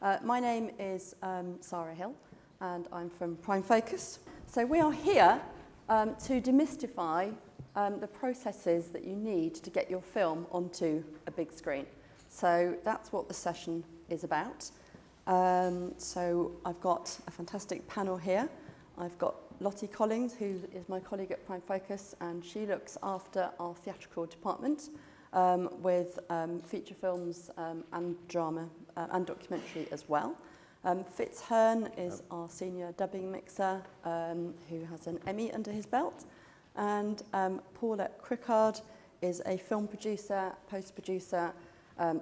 My name is Sarah Hill, and I'm from Prime Focus. So we are here to demystify the processes that you need to get your film onto a big screen. So that's what the session is about. So I've got a fantastic panel here. I've got Lottie Collins, who is my colleague at Prime Focus, and she looks after our theatrical department with feature films and drama and documentary as well. Fitz Hearn is our senior dubbing mixer, who has an Emmy under his belt. And Paula Crickard is a film producer, post-producer.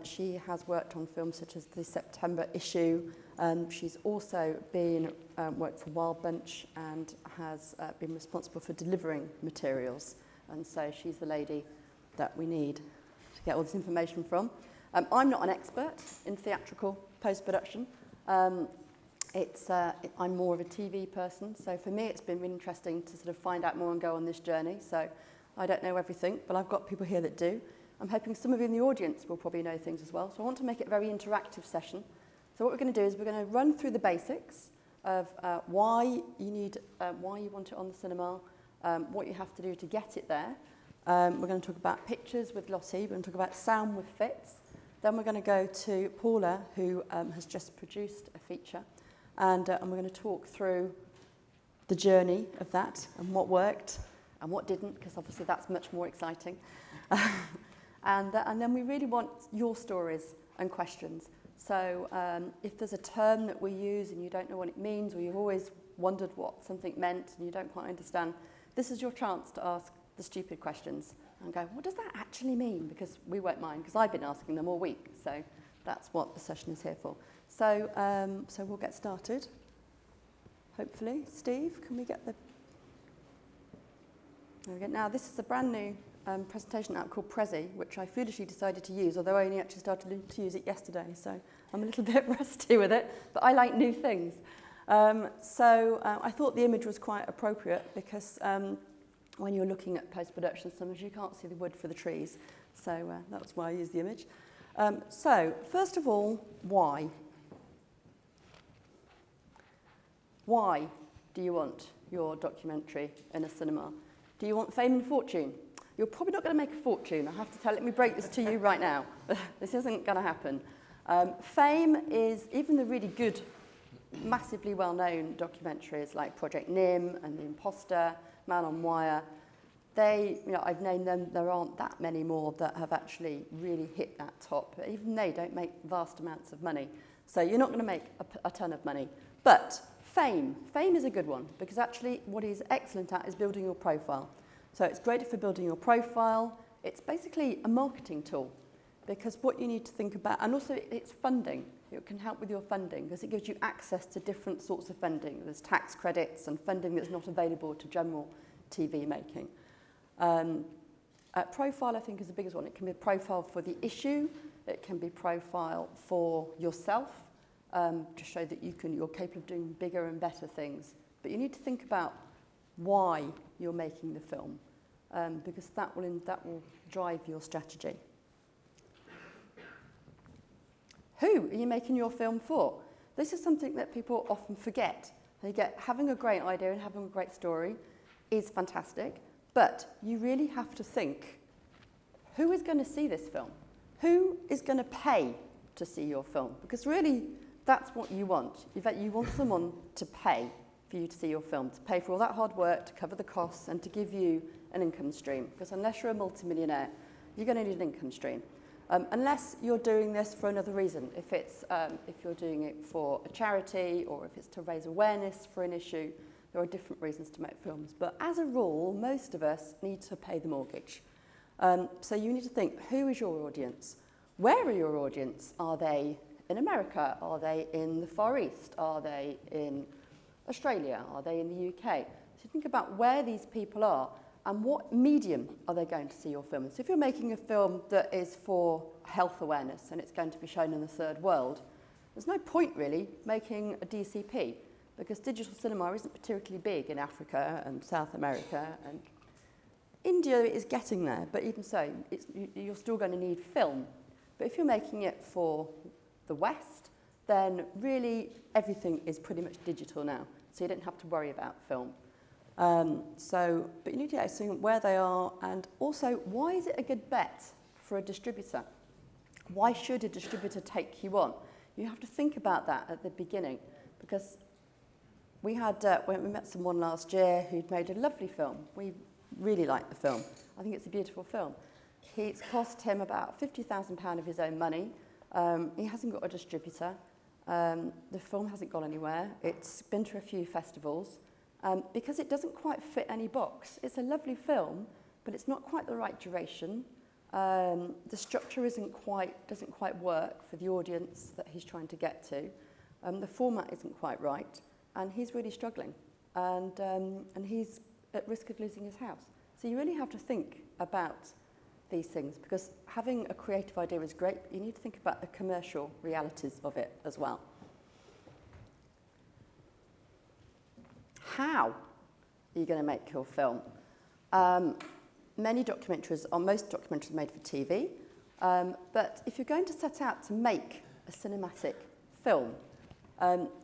She has worked on films such as the September issue. She's also worked for Wild Bunch and has been responsible for delivering materials. And so she's the lady that we need to get all this information from. I'm not an expert in theatrical post-production. I'm more of a TV person, so for me it's been really interesting to sort of find out more and go on this journey. So I don't know everything, but I've got people here that do. I'm hoping some of you in the audience will probably know things as well. So I want to make it a very interactive session. So what we're going to do is we're going to run through the basics of why you want it on the cinema, what you have to do to get it there. We're going to talk about pictures with Lottie. We're going to talk about sound with Fitz. Then we're going to go to Paula, who has just produced a feature. And we're going to talk through the journey of that and what worked and what didn't, because obviously that's much more exciting. And then we really want your stories and questions. So if there's a term that we use and you don't know what it means, or you've always wondered what something meant and you don't quite understand, this is your chance to ask the stupid questions and go, what does that actually mean? Because we won't mind, because I've been asking them all week. So that's what the session is here for. So we'll get started, hopefully. Steve, can we get the... There we go. Now, this is a brand new presentation app called Prezi, which I foolishly decided to use, although I only actually started to use it yesterday, so I'm a little bit rusty with it, but I like new things. I thought the image was quite appropriate because when you're looking at post-production, sometimes you can't see the wood for the trees, so that's why I used the image. So, first of all, why? Why do you want your documentary in a cinema? Do you want fame and fortune? You're probably not going to make a fortune, I have to tell. Let me break this to you right now. This isn't going to happen. Fame is, even the really good, massively well-known documentaries like Project Nim and The Imposter, Man on Wire, I've named them, there aren't that many more that have actually really hit that top. But even they don't make vast amounts of money. So you're not going to make a ton of money. But fame is a good one, because actually what he's excellent at is building your profile. So it's great for building your profile. It's basically a marketing tool, because what you need to think about, and also it's funding. It can help with your funding, because it gives you access to different sorts of funding. There's tax credits and funding that's not available to general TV making. Profile, I think, is the biggest one. It can be a profile for the issue. It can be profile for yourself, to show that you're capable of doing bigger and better things. But you need to think about why you're making the film, because that will drive your strategy. Who are you making your film for? This is something that people often forget. Having a great idea and having a great story is fantastic, but you really have to think, who is going to see this film? Who is going to pay to see your film? Because really, that's what you want. In fact, you want someone to pay for you to see your film, to pay for all that hard work, to cover the costs, and to give you an income stream. Because unless you're a multimillionaire, you're going to need an income stream. Unless you're doing this for another reason. If you're doing it for a charity, or if it's to raise awareness for an issue, there are different reasons to make films. But as a rule, most of us need to pay the mortgage. So you need to think, who is your audience? Where are your audience? Are they in America? Are they in the Far East? Are they in Australia? Are they in the UK? So think about where these people are and what medium are they going to see your film. So if you're making a film that is for health awareness and it's going to be shown in the third world, there's no point really making a DCP, because digital cinema isn't particularly big in Africa and South America, and India is getting there, but even so, you're still going to need film. But if you're making it for the West, then really everything is pretty much digital now. So you don't have to worry about film. But you need to see where they are, and also, why is it a good bet for a distributor? Why should a distributor take you on? You have to think about that at the beginning, because we met someone last year who'd made a lovely film. We really liked the film. I think it's a beautiful film. It's cost him about £50,000 of his own money. He hasn't got a distributor. The film hasn't gone anywhere. It's been to a few festivals because it doesn't quite fit any box. It's a lovely film, but it's not quite the right duration. The structure doesn't quite work for the audience that he's trying to get to. The format isn't quite right, and he's really struggling, and he's at risk of losing his house. So you really have to think about these things, because having a creative idea is great, but you need to think about the commercial realities of it as well. How are you going to make your film? Most documentaries are made for TV, but if you're going to set out to make a cinematic film,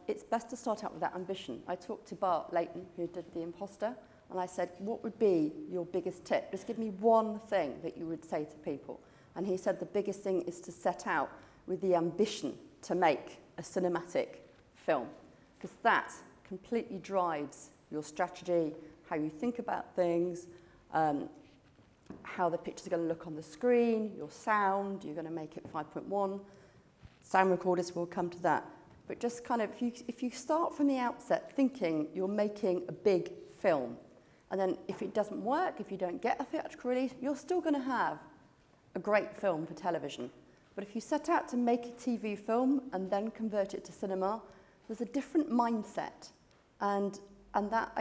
it's best to start out with that ambition. I talked to Bart Layton, who did The Imposter, and I said, what would be your biggest tip? Just give me one thing that you would say to people. And he said the biggest thing is to set out with the ambition to make a cinematic film, because that completely drives your strategy, how you think about things, how the pictures are going to look on the screen, your sound, you're going to make it 5.1. Sound recorders, will come to that. But just kind of, if you start from the outset thinking you're making a big film, and then if it doesn't work, if you don't get a theatrical release, you're still going to have a great film for television. But if you set out to make a TV film and then convert it to cinema, there's a different mindset. And that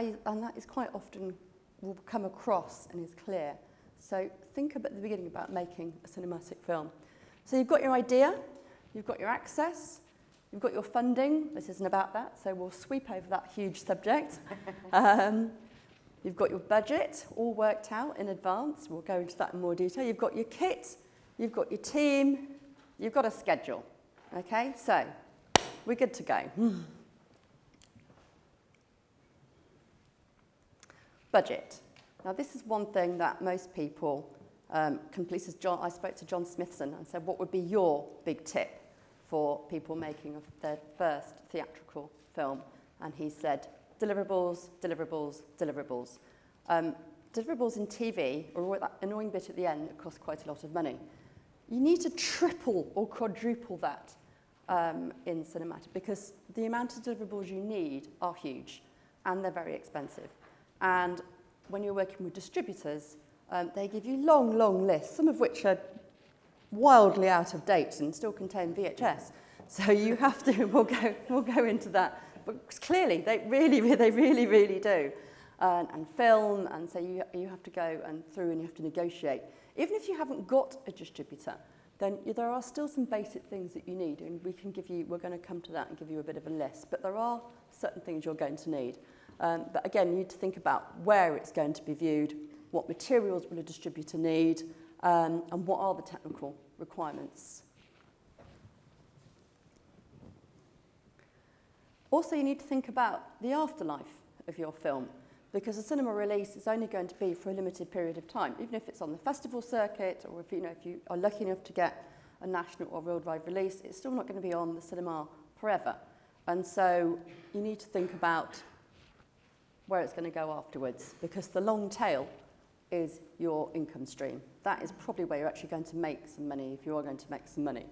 is quite often will come across and is clear. So think at the beginning about making a cinematic film. So you've got your idea, you've got your access, you've got your funding. This isn't about that, so we'll sweep over that huge subject. You've got your budget all worked out in advance. We'll go into that in more detail. You've got your kit, you've got your team, you've got a schedule. Okay, so we're good to go. Budget. Now, this is one thing that most people complete. I spoke to John Smithson and said, what would be your big tip for people making their first theatrical film? And he said, deliverables, deliverables, deliverables. Deliverables in TV, or that annoying bit at the end that costs quite a lot of money. You need to triple or quadruple that in cinematic, because the amount of deliverables you need are huge and they're very expensive. And when you're working with distributors, they give you long, long lists, some of which are wildly out of date and still contain VHS. So you have to, we'll go into that. But clearly, they really do. And film, and so you have to go through and you have to negotiate. Even if you haven't got a distributor, then there are still some basic things that you need, and we're going to come to that and give you a bit of a list. But there are certain things you're going to need. But again, you need to think about where it's going to be viewed, what materials will a distributor need, and what are the technical requirements. Also, you need to think about the afterlife of your film, because a cinema release is only going to be for a limited period of time, even if it's on the festival circuit, or if you are lucky enough to get a national or worldwide release, it's still not going to be on the cinema forever. And so you need to think about where it's going to go afterwards, because the long tail is your income stream. That is probably where you're actually going to make some money, if you are going to make some money.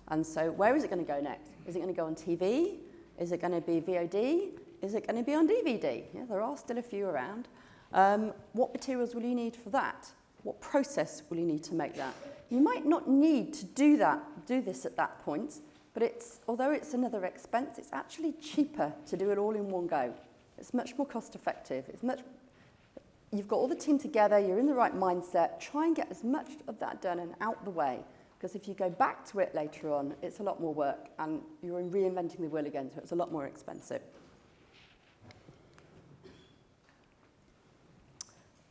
And so where is it going to go next? Is it going to go on TV? Is it going to be VOD? Is it going to be on DVD? Yeah, there are still a few around. What materials will you need for that? What process will you need to make that? You might not need to do this at that point, but although it's another expense, it's actually cheaper to do it all in one go. It's much more cost effective. You've got all the team together, you're in the right mindset, try and get as much of that done and out the way, because if you go back to it later on, it's a lot more work and you're reinventing the wheel again, so it's a lot more expensive.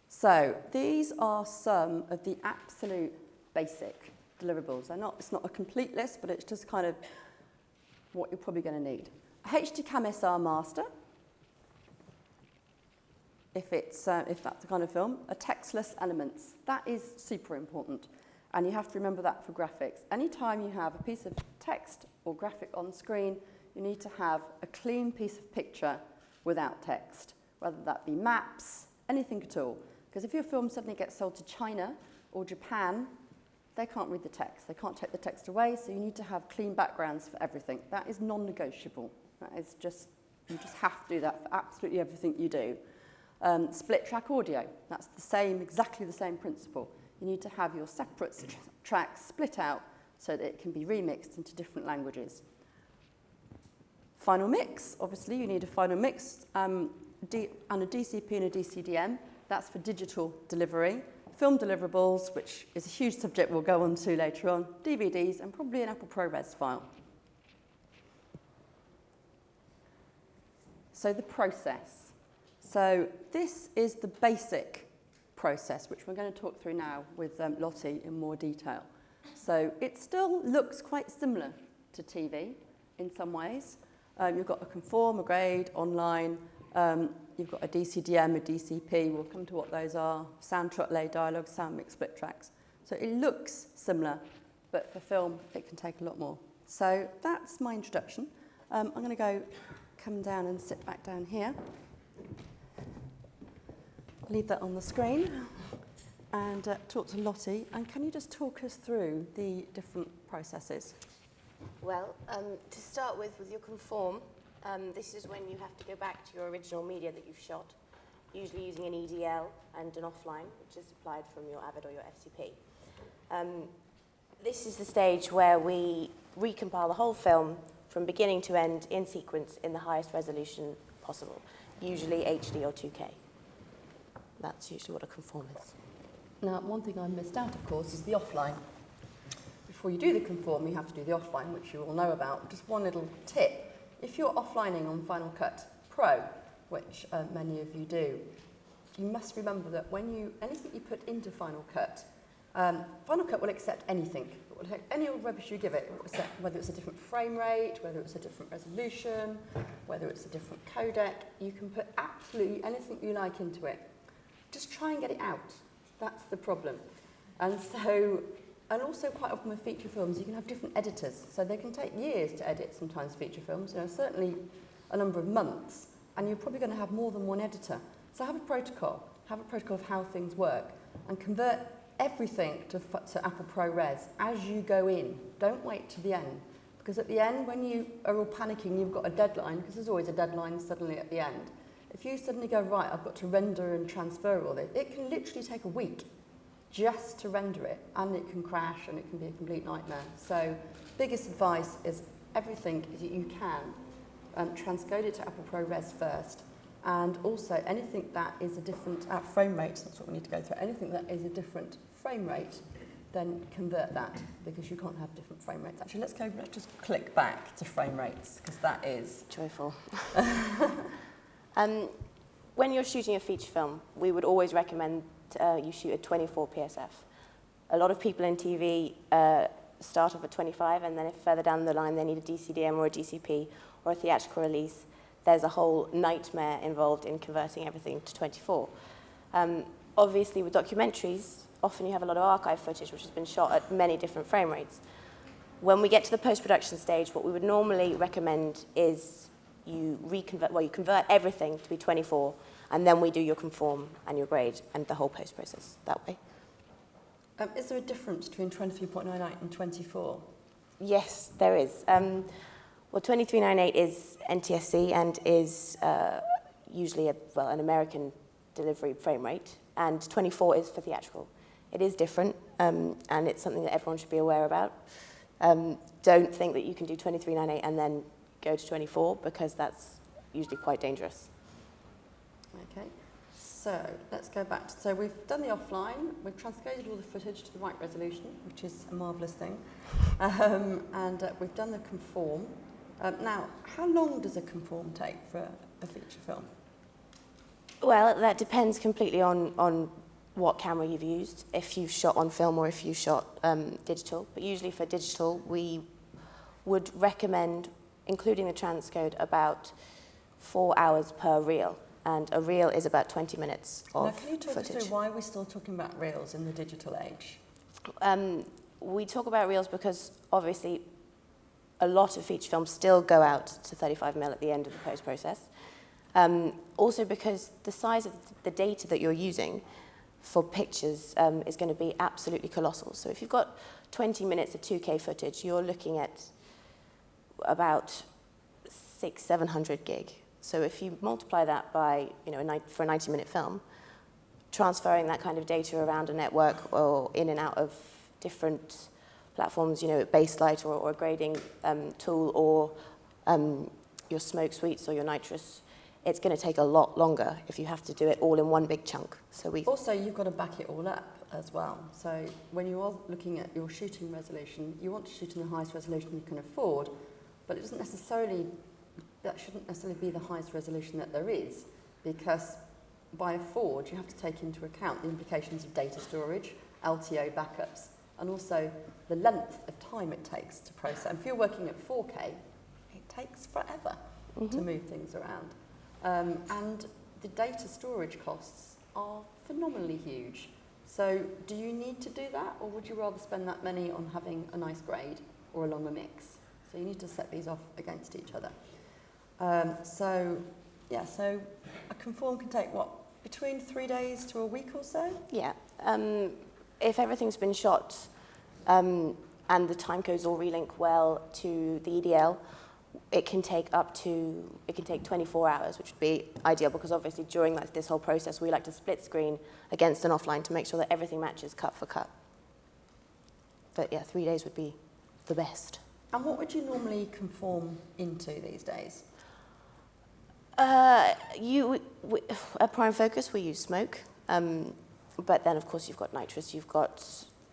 So these are some of the absolute basic deliverables. It's not a complete list, but it's just kind of what you're probably going to need. A HD Cam SR master, if that's the kind of film. A textless elements, that is super important. And you have to remember that for graphics. Anytime you have a piece of text or graphic on screen, you need to have a clean piece of picture without text, whether that be maps, anything at all. Because if your film suddenly gets sold to China or Japan, they can't read the text. They can't take the text away, so you need to have clean backgrounds for everything. That is non-negotiable. That is just, you just have to do that for absolutely everything you do. Split track audio, that's exactly the same principle. You need to have your separate tracks split out so that it can be remixed into different languages. Final mix, obviously you need a final mix and a DCP and a DCDM. That's for digital delivery. Film deliverables, which is a huge subject we'll go on to later on, DVDs, and probably an Apple ProRes file. So the process. So this is the basic process, which we're going to talk through now with Lottie in more detail. So it still looks quite similar to TV in some ways. You've got a conform, a grade, online. You've got a DCDM, a DCP. We'll come to what those are. Sound track, lay dialogue, sound mix, split tracks. So it looks similar, but for film, it can take a lot more. So that's my introduction. I'm going to come down and sit back down here. Leave that on the screen and talk to Lottie. And can you just talk us through the different processes? Well, to start with your conform, this is when you have to go back to your original media that you've shot, usually using an EDL and an offline, which is supplied from your Avid or your FCP. This is the stage where we recompile the whole film from beginning to end in sequence in the highest resolution possible, usually HD or 2K. That's usually what a conform is. Now, one thing I missed out, of course, is the offline. Before you do the conform, you have to do the offline, which you all know about. Just one little tip. If you're offlining on Final Cut Pro, which many of you do, you must remember that anything you put into Final Cut, Final Cut will accept anything. It will take any old rubbish you give it, whether it's a different frame rate, whether it's a different resolution, whether it's a different codec. You can put absolutely anything you like into it. Just try and get it out. That's the problem. And also quite often with feature films, you can have different editors. So they can take years to edit sometimes feature films, certainly a number of months, and you're probably going to have more than one editor. So have a protocol of how things work, and convert everything to Apple ProRes as you go in. Don't wait to the end, because at the end, when you are all panicking, you've got a deadline, because there's always a deadline suddenly at the end. If you suddenly go, right, I've got to render and transfer all this, it can literally take a week just to render it, and it can crash and it can be a complete nightmare. So biggest advice is everything that you can, transcode it to Apple ProRes first, and also anything that is a different frame rate, that's what we need to go through, anything that is a different frame rate, then convert that, because you can't have different frame rates. Actually, let's just click back to frame rates, because that is joyful. When you're shooting a feature film, we would always recommend you shoot at 24 PSF. A lot of people in TV start off at 25, and then if further down the line they need a DCDM or a DCP or a theatrical release, there's a whole nightmare involved in converting everything to 24. Obviously, with documentaries, often you have a lot of archive footage which has been shot at many different frame rates. When we get to the post-production stage, what we would normally recommend is you convert everything to be 24, and then we do your conform and your grade and the whole post process that way. Is there a difference between 23.98 and 24? Yes, there is. Well, 2398 is NTSC and is usually an American delivery frame rate, and 24 is for theatrical. It is different, and it's something that everyone should be aware about. Don't think that you can do 2398 and then go to 24, because that's usually quite dangerous. Okay, so let's go back. So we've done the offline, we've transcoded all the footage to the right resolution, which is a marvellous thing, and we've done the conform. Now, how long does a conform take for a feature film? Well, that depends completely on what camera you've used, if you've shot on film or if you shot digital. But usually for digital, we would recommend including the transcode, about 4 hours per reel. And a reel is about 20 minutes of Now, can you talk us footage. through why we're still talking about reels in the digital age? We talk about reels because obviously a lot of feature films still go out to 35mm at the end of the post-process. Also because the size of the data that you're using for pictures is going to be absolutely colossal. So if you've got 20 minutes of 2K footage, you're looking at about 600-700 gig. So if you multiply that by, for a 90-minute film, transferring that kind of data around a network or in and out of different platforms, Baselight or a grading tool or your smoke suites or your nitrous, it's going to take a lot longer if you have to do it all in one big chunk. Also, you've got to back it all up as well. So when you are looking at your shooting resolution, you want to shoot in the highest resolution you can afford, but that shouldn't necessarily be the highest resolution that there is, because by afford, you have to take into account the implications of data storage, LTO backups, and also the length of time it takes to process. And if you're working at 4K, it takes forever to move things around. And the data storage costs are phenomenally huge. So do you need to do that, or would you rather spend that money on having a nice grade or a longer mix? So you need to set these off against each other. So a conform can take, between 3 days to a week or so? Yeah. If everything's been shot and the time codes all relink well to the EDL, it can take 24 hours, which would be ideal, because obviously during this whole process we like to split screen against an offline to make sure that everything matches cut for cut. But yeah, 3 days would be the best. And what would you normally conform into these days? At Prime Focus we use smoke, but then of course you've got nitrous, you've got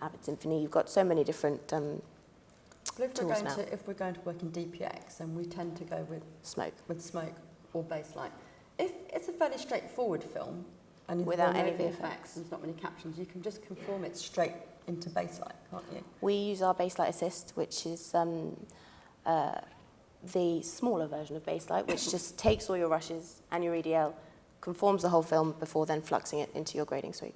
Avid Symphony, you've got so many different tools now. If we're going to work in DPX, and we tend to go with smoke or Baselight. If it's a fairly straightforward film, and without any VFX VFX, and there's not many captions, you can just conform it straight into Baselight, can't you? We use our Baselight Assist, which is the smaller version of Baselight, which just takes all your rushes and your EDL, conforms the whole film before then fluxing it into your grading suite.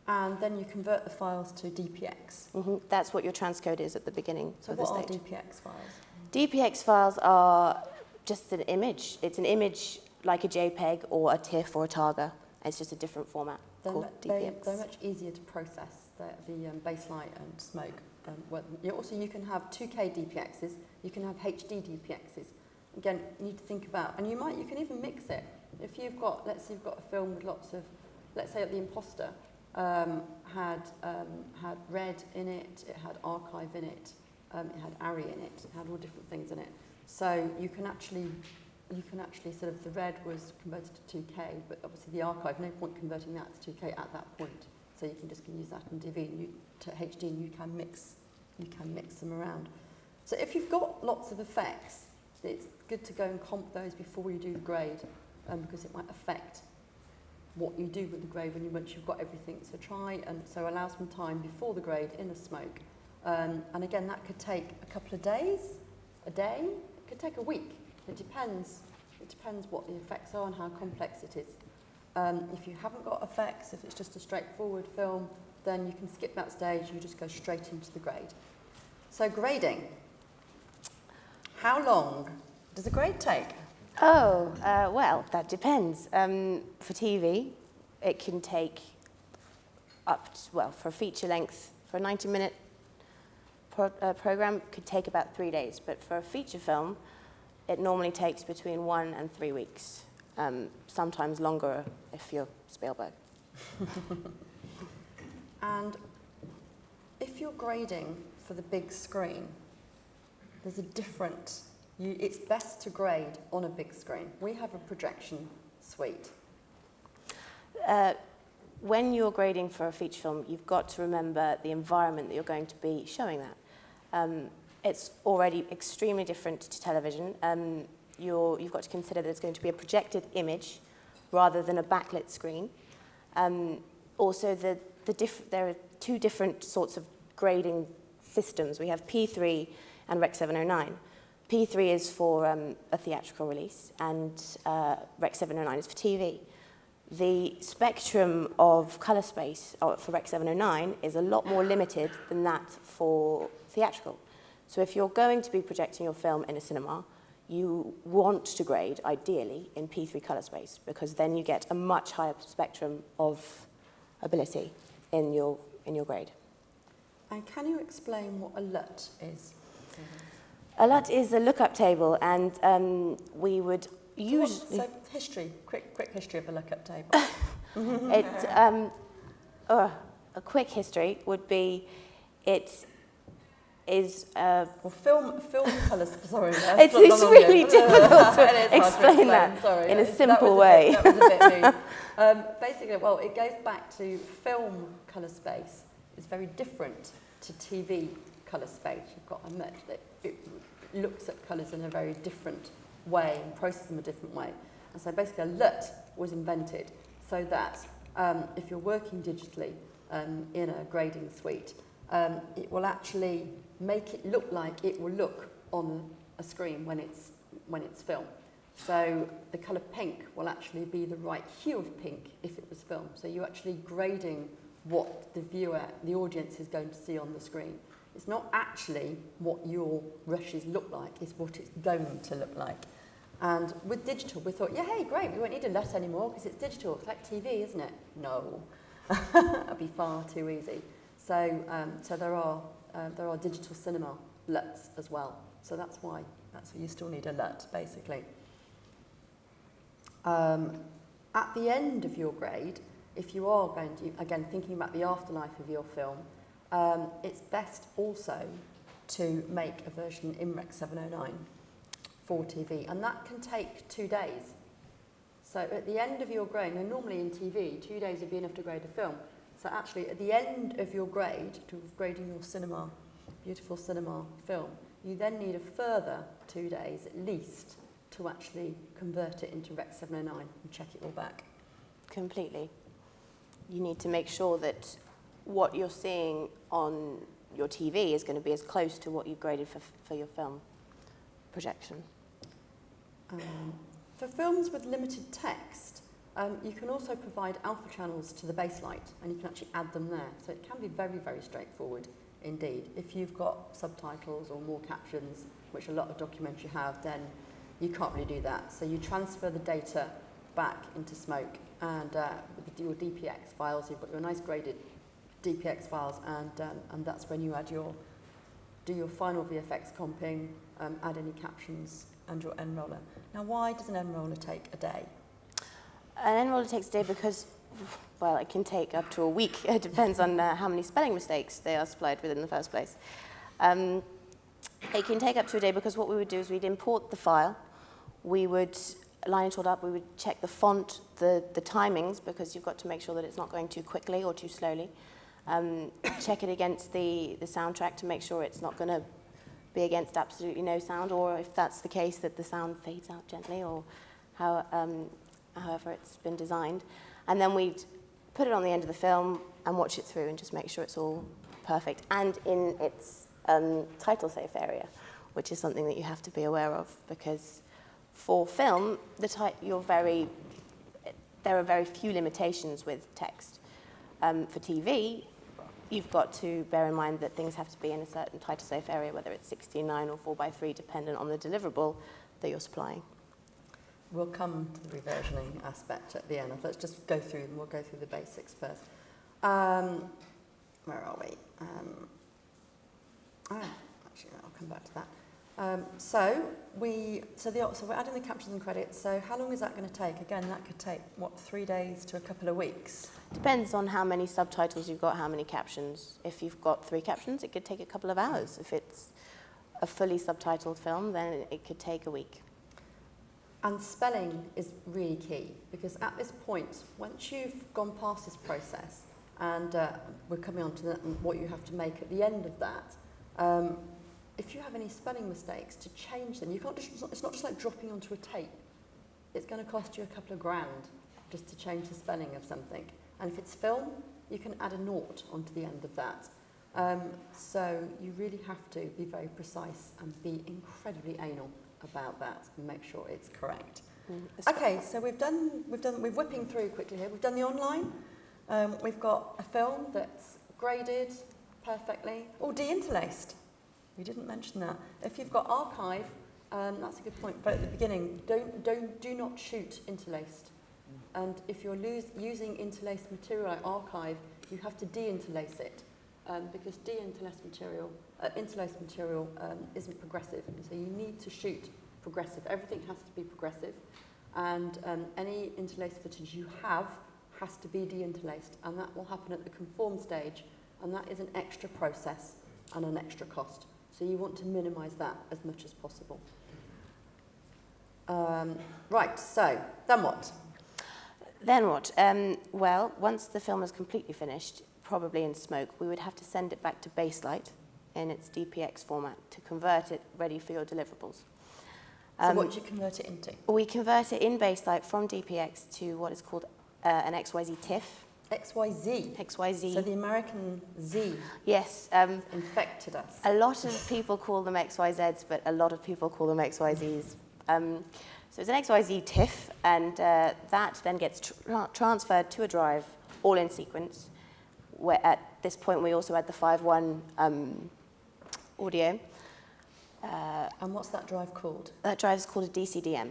And then you convert the files to DPX. That's what your transcode is at the beginning So of the what stage. are DPX files? DPX files are just an image. It's an image like a JPEG or a TIFF or a Targa. It's just a different format called DPX. They're much easier to process, the Baselight and smoke. You can have 2K DPXs, you can have HD DPXs. Again, you need to think about, and you can even mix it. If let's say you've got a film with lots of, let's say The Imposter, had red in it, it had archive in it, it had ARRI in it had all different things in it. So you can actually sort of, the red was converted to 2K, but obviously the archive, no point converting that to 2K at that point. So you can just use that in DV to HD, and you can mix them around. So if you've got lots of effects, it's good to go and comp those before you do the grade, because it might affect what you do with the grade once you've got everything. So allow some time before the grade in the smoke. And again, that could take a couple of days, a day, it could take a week. It depends what the effects are and how complex it is. If you haven't got effects, if it's just a straightforward film, then you can skip that stage, you just go straight into the grade. So grading. How long does a grade take? Well, that depends. For TV, it can take for a feature length, for a 90-minute program, could take about 3 days. But for a feature film, it normally takes between 1 and 3 weeks. Sometimes longer if you're Spielberg. And if you're grading for the big screen, there's a different... it's best to grade on a big screen. We have a projection suite. When you're grading for a feature film, you've got to remember the environment that you're going to be showing that. It's already extremely different to television. You've got to consider that it's going to be a projected image rather than a backlit screen. Also, there are two different sorts of grading systems. We have P3 and Rec. 709. P3 is for a theatrical release, and Rec 709 is for TV. The spectrum of colour space for Rec 709 is a lot more limited than that for theatrical. So if you're going to be projecting your film in a cinema, you want to grade, ideally, in P3 colour space, because then you get a much higher spectrum of ability in your grade. And can you explain what a LUT is? A LUT is a lookup table, and we would usually... So history, quick history of a lookup table. A quick history would be, it is... well, film colours, sorry. It's really difficult to explain that in a simple way. That was a bit mean. Basically, well, it goes back to film colour space. It's very different to TV colour space. You've got to admit that it looks at colours in a very different way and processes them a different way. And so basically a LUT was invented so that if you're working digitally in a grading suite, it will actually make it look like it will look on a screen when it's filmed. So the colour pink will actually be the right hue of pink if it was filmed. So you're actually grading what the viewer, the audience is going to see on the screen. It's not actually what your rushes look like, it's what it's going to look like. And with digital, we thought, yeah, hey, great, we won't need a LUT anymore because it's digital. It's like TV, isn't it? No, that'd be far too easy. So there are digital cinema LUTs as well. So that's why you still need a LUT, basically. At the end of your grade, if you are going to, again, thinking about the afterlife of your film, it's best also to make a version in Rec 709 for TV, and that can take 2 days. So at the end of your grade, and normally in TV, 2 days would be enough to grade a film. So actually, at the end of your grade, to grading your cinema, beautiful cinema film, you then need a further 2 days at least to actually convert it into Rec 709 and check it all back. Completely. You need to make sure that what you're seeing on your TV is going to be as close to what you've graded for your film projection. For films with limited text, you can also provide alpha channels to the baselight, and you can actually add them there. So it can be very, very straightforward indeed. If you've got subtitles or more captions, which a lot of documentaries have, then you can't really do that. So you transfer the data back into Smoke, and with your DPX files, you've got your nice graded DPX files, and that's when you do your final VFX comping, add any captions, and your end-roller. Now, why does an end-roller take a day? An end-roller takes a day because, well, it can take up to a week. It depends on how many spelling mistakes they are supplied with in the first place. It can take up to a day because what we would do is we'd import the file, we would line it all up, we would check the font, the timings, because you've got to make sure that it's not going too quickly or too slowly. Check it against the soundtrack to make sure it's not going to be against absolutely no sound, or if that's the case, that the sound fades out gently, or however it's been designed. And then we'd put it on the end of the film and watch it through and just make sure it's all perfect and in its title safe area, which is something that you have to be aware of, because for film, there are very few limitations with text. For TV, you've got to bear in mind that things have to be in a certain title safe area, whether it's 16:9 or 4:3, dependent on the deliverable that you're supplying. We'll come to the reversioning aspect at the end. Let's just go through them. We'll go through the basics first. Where are we? Actually, I'll come back to that. So we're adding the captions and credits. So how long is that going to take? Again, that could take, 3 days to a couple of weeks? Depends on how many subtitles you've got, how many captions. If you've got 3 captions, it could take a couple of hours. If it's a fully subtitled film, then it could take a week. And spelling is really key, because at this point, once you've gone past this process, and we're coming on to what you have to make at the end of that, if you have any spelling mistakes, to change them, you can't just, it's not just like dropping onto a tape. It's going to cost you a couple of grand just to change the spelling of something. And if it's film, you can add a naught onto the end of that. So you really have to be very precise and be incredibly anal about that and make sure it's correct. Okay, so we're whipping through quickly here. We've done the online. We've got a film that's graded perfectly. Oh, de-interlaced. We didn't mention that. If you've got archive, that's a good point. But at the beginning, do not shoot interlaced. And if you're using interlaced material like archive, you have to de-interlace it. Because interlaced material isn't progressive, and so you need to shoot progressive. Everything has to be progressive, and any interlaced footage you have has to be de-interlaced, and that will happen at the conform stage, and that is an extra process and an extra cost. So you want to minimise that as much as possible. Right, so then what? Then what? Well, once the film is completely finished, probably in smoke, we would have to send it back to Baselight in its DPX format to convert it ready for your deliverables. So what do you convert it into? We convert it in Baselight from DPX to what is called an XYZ TIFF. XYZ? XYZ. So the American Z. Yes. Infected us. A lot of people call them XYZs, but a lot of people call them XYZs. So it's an XYZ TIFF, and that then gets transferred to a drive, all in sequence, where at this point we also add the 5.1 audio. And what's that drive called? That drive is called a DCDM.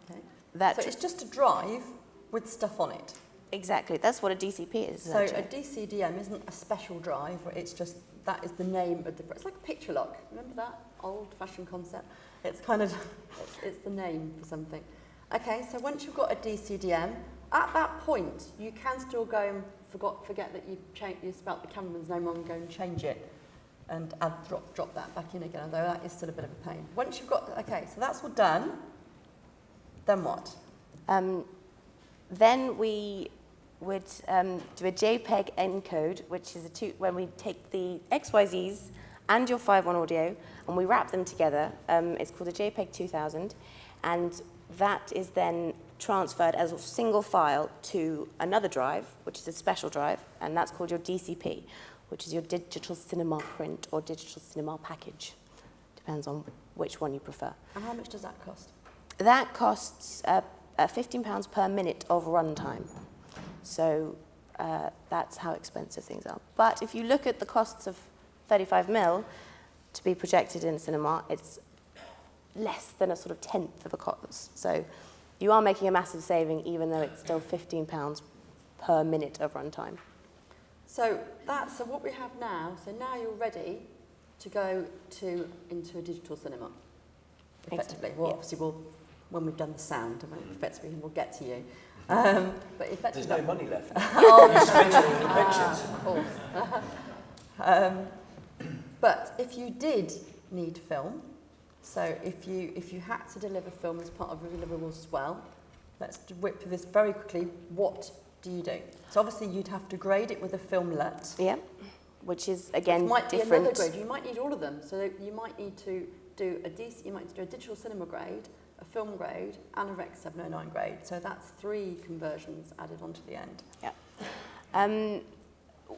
Okay. So it's just a drive with stuff on it? Exactly. That's what a DCP is. So a DCDM isn't a special drive, it's just, that is the name of the... It's like a picture lock. Remember that old-fashioned concept? It's kind of, it's the name for something. Okay, so once you've got a DCDM, at that point, you can still go and forget that you spelt the cameraman's name wrong and go and change it and drop that back in again, although that is still a bit of a pain. Once you've got, okay, so that's all done, then what? Then we would do a JPEG encode, which is when we take the XYZs and your 5.1 audio and we wrap them together. It's called a JPEG 2000, and that is then transferred as a single file to another drive, which is a special drive, and that's called your DCP, which is your digital cinema print or digital cinema package. Depends on which one you prefer. And how much does that cost? That costs £15 per minute of runtime. So that's how expensive things are. But if you look at the costs of 35mm to be projected in cinema, it's less than a sort of tenth of a cost. So you are making a massive saving, even though it's still £15 per minute of runtime. So what we have now. So now you're ready to go into a digital cinema. Effectively, well, obviously when we've done the sound, effectively we'll get to you. But effectively, there's no money left. Oh, you spent it on the pictures. Of course. But if you did need film, so if you had to deliver film as part of your deliverables as well, let's whip through this very quickly. What do you do? So obviously you'd have to grade it with a film LUT. Yeah, which is again it might different. Be another grade. You might need all of them. So you might need to do you might need to do a digital cinema grade, a film grade, and a Rec 709 grade. So that's 3 conversions added onto the end. Yeah.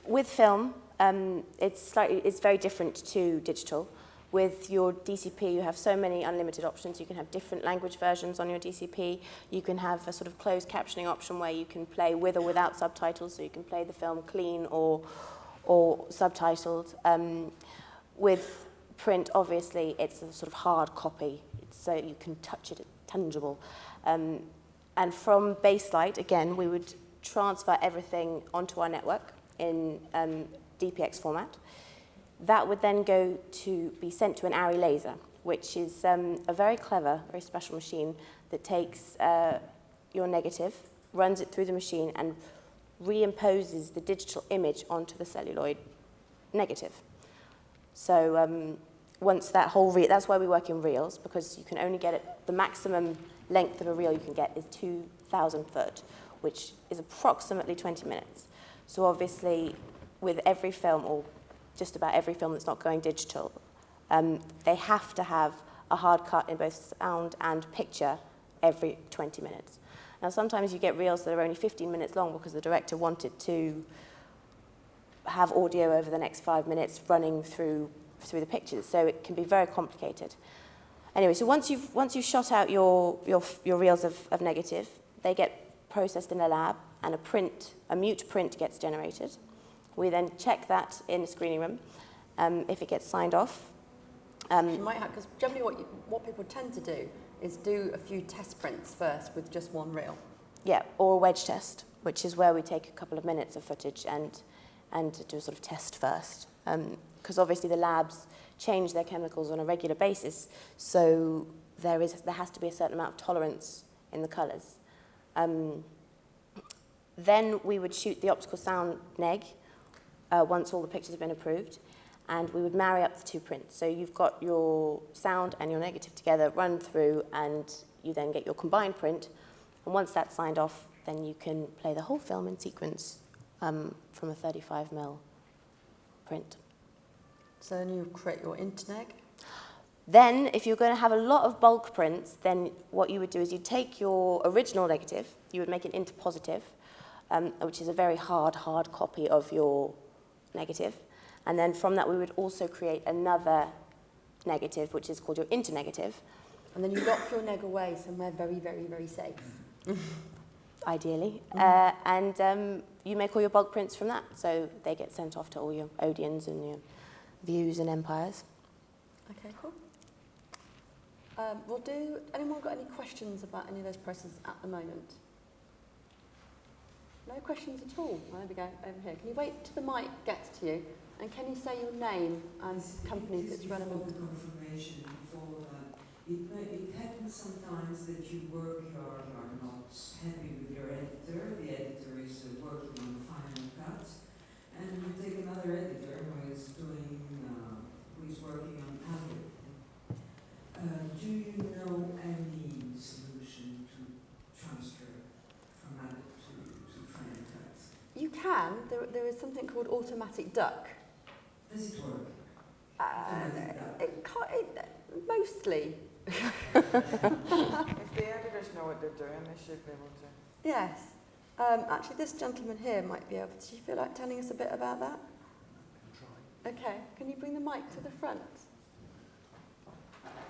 With film, it's very different to digital. With your DCP, you have so many unlimited options. You can have different language versions on your DCP. You can have a sort of closed captioning option where you can play with or without subtitles, so you can play the film clean or subtitled. With print, obviously, it's a sort of hard copy, so you can touch it, it's tangible. And from Baselight, again, we would transfer everything onto our network in DPX format. That would then go to be sent to an ARRI laser, which is a very clever, very special machine that takes your negative, runs it through the machine, and reimposes the digital image onto the celluloid negative. So once that whole that's why we work in reels, because you can only get it, the maximum length of a reel you can get is 2,000 foot, which is approximately 20 minutes. So obviously, with every film, or just about every film that's not going digital, they have to have a hard cut in both sound and picture every 20 minutes. Now, sometimes you get reels that are only 15 minutes long because the director wanted to have audio over the next 5 minutes running through the pictures, so it can be very complicated. Anyway, so once you've shot out your reels of negative, they get processed in a lab, and a mute print gets generated. We then check that in the screening room. If it gets signed off. You might have, because generally what people tend to do is do a few test prints first with just one reel. Yeah, or a wedge test, which is where we take a couple of minutes of footage and do a sort of test first. Because obviously the labs change their chemicals on a regular basis, so there has to be a certain amount of tolerance in the colours. Then we would shoot the optical sound neg once all the pictures have been approved, and we would marry up the two prints. So you've got your sound and your negative together, run through, and you then get your combined print. And once that's signed off, then you can play the whole film in sequence from a 35mm print. So then you create your interneg. Then, if you're going to have a lot of bulk prints, then what you would do is you'd take your original negative, you would make it into positive, which is a very hard copy of your negative. And then from that, we would also create another negative, which is called your internegative. And then you lock your neg away somewhere very, very, very safe. Ideally. And you make all your bulk prints from that. So they get sent off to all your Odeons and your Views and Empires. Okay, cool. Anyone got any questions about any of those processes at the moment? No questions at all. There we go, over here. Can you wait till the mic gets to you? And can you say your name and company if it's relevant? Confirmation before that. It happens sometimes that you are not happy with your editor. The editor is working on the final cut, and you take another editor who is working on Avid. Do you know any solution to transfer from Avid to final cut? You can. There is something called automatic duck. Does it work? Mostly. If the editors know what they're doing, they should be able to. Yes. Actually, this gentleman here might be able to. Do you feel like telling us a bit about that? Try. Okay. Can you bring the mic to the front?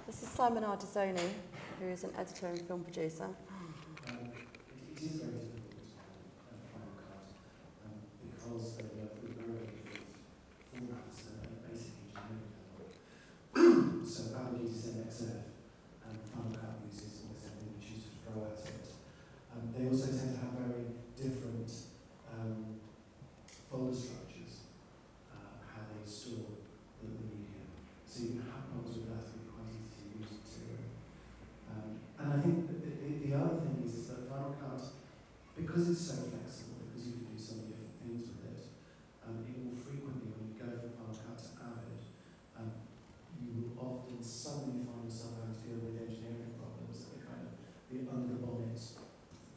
This is Simon Ardisoni, who is an editor and film producer. It is very difficult to Final Cut because there are very different formats at basic engineering level. So Avid uses MXF and Final Cut uses whatever you choose to throw at it. They also tend to have very different folder structures, how they store the media. So you have problems with that. And I think the other thing is that Final Cut, because it's so flexible, because you can do so many different things with it, it will frequently, when you go from Final Cut to Avid, you will often suddenly find yourself having to deal with engineering problems that are kind of the under the bonnet,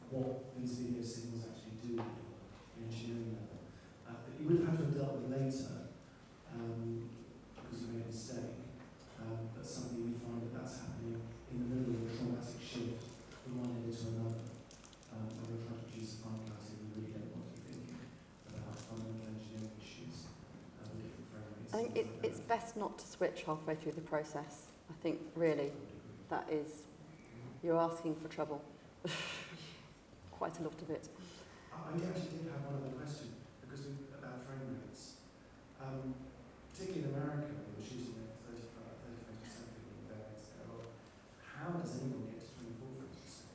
what these video signals actually do at the engineering level. That you would have had to have dealt with later, because you made a mistake, but suddenly you find that that's happening in the middle of a traumatic shift from one end to another. When we're trying to produce a final cut, we really don't want to be thinking about fundamental engineering issues with different frame rates. I think it's best not to switch halfway through the process. I think really that is, you're asking for trouble. Quite a lot of it. I actually did have one other question about frame rates. Particularly in America, we were shooting at 35 frames per second with variants thereof. How does anyone get to 24 frames per second?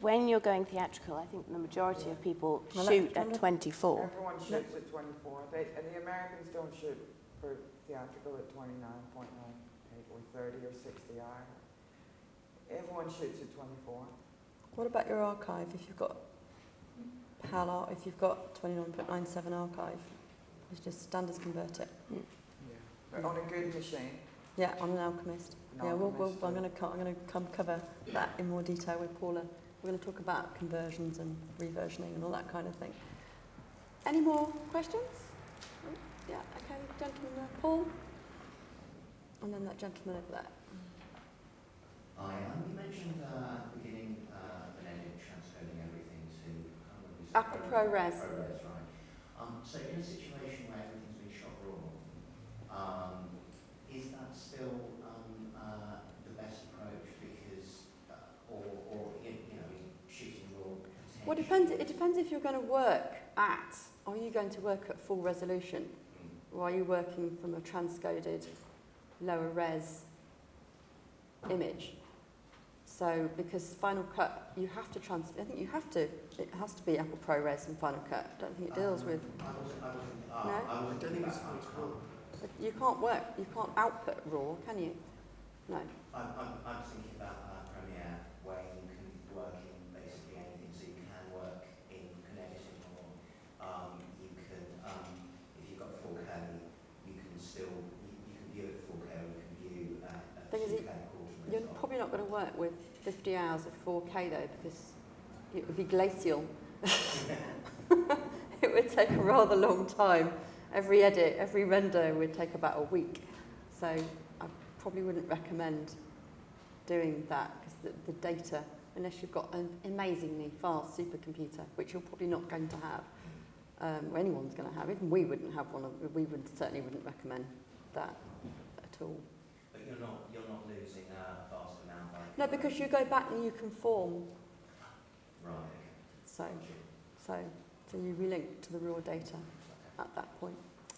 When you're going theatrical, I think the majority of people shoot at 24. Everyone shoots at 24. And the Americans don't shoot for theatrical at 29.9 or 30 or 60R. Everyone shoots at 24. What about your archive? If you've got PAL, if you've got 29.97 archive, you just standards convert it. Yeah. But on a good machine. Yeah, on an Alchemist. Yeah, I'm going to come cover that in more detail with Paula. We're going to talk about conversions and reversioning and all that kind of thing. Any more questions? Yeah, okay, gentleman there, Paul. And then that gentleman over there. Hi, you mentioned at the beginning of an edit transcoding everything to ProRes. ProRes, right. So in a situation where everything's been shot raw, is that still the best approach? Because, or you know, shooting raw potentially? Well, it depends if you're going to work at, are you going to work at full resolution? Or are you working from a transcoded, lower res image? So, because Final Cut, you have to I think you have to, it has to be Apple ProRes and Final Cut. I don't think it deals with, I wasn't thinking about Final Cut. you can't output raw, can you? No. I'm thinking about Premiere, where you can work in basically anything. So you can work in editing, or you can, if you've got 4K, you can still, you can view it 4K, or you can view at 2K quarter. You're probably not going to work with 50 hours of 4K though, because it would be glacial. It would take a rather long time. Every edit, every render would take about a week. So I probably wouldn't recommend doing that, because the data, unless you've got an amazingly fast supercomputer, which you're probably not going to have, or anyone's going to have, even we wouldn't have one, certainly wouldn't recommend that at all. But you're not losing a vast amount by... No, because you go back and you conform. Right. So you relink to the raw data at that point.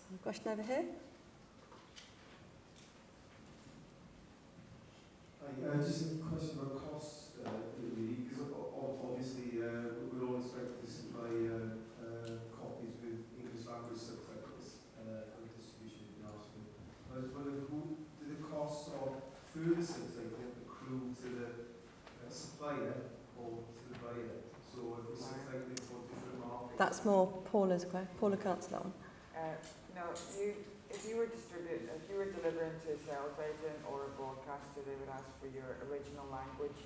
Any question over here? Just a question about costs, really, because obviously we're all expected to supply copies with English language subtitles for distribution internationally. I was wondering, who do the costs of further subtitling accrue to the supplier or to the buyer? So if we're subtitling for different markets... That's more Paula's question. Paula can't answer that one. No, if you were delivering to a sales agent or a broadcaster, they would ask for your original language.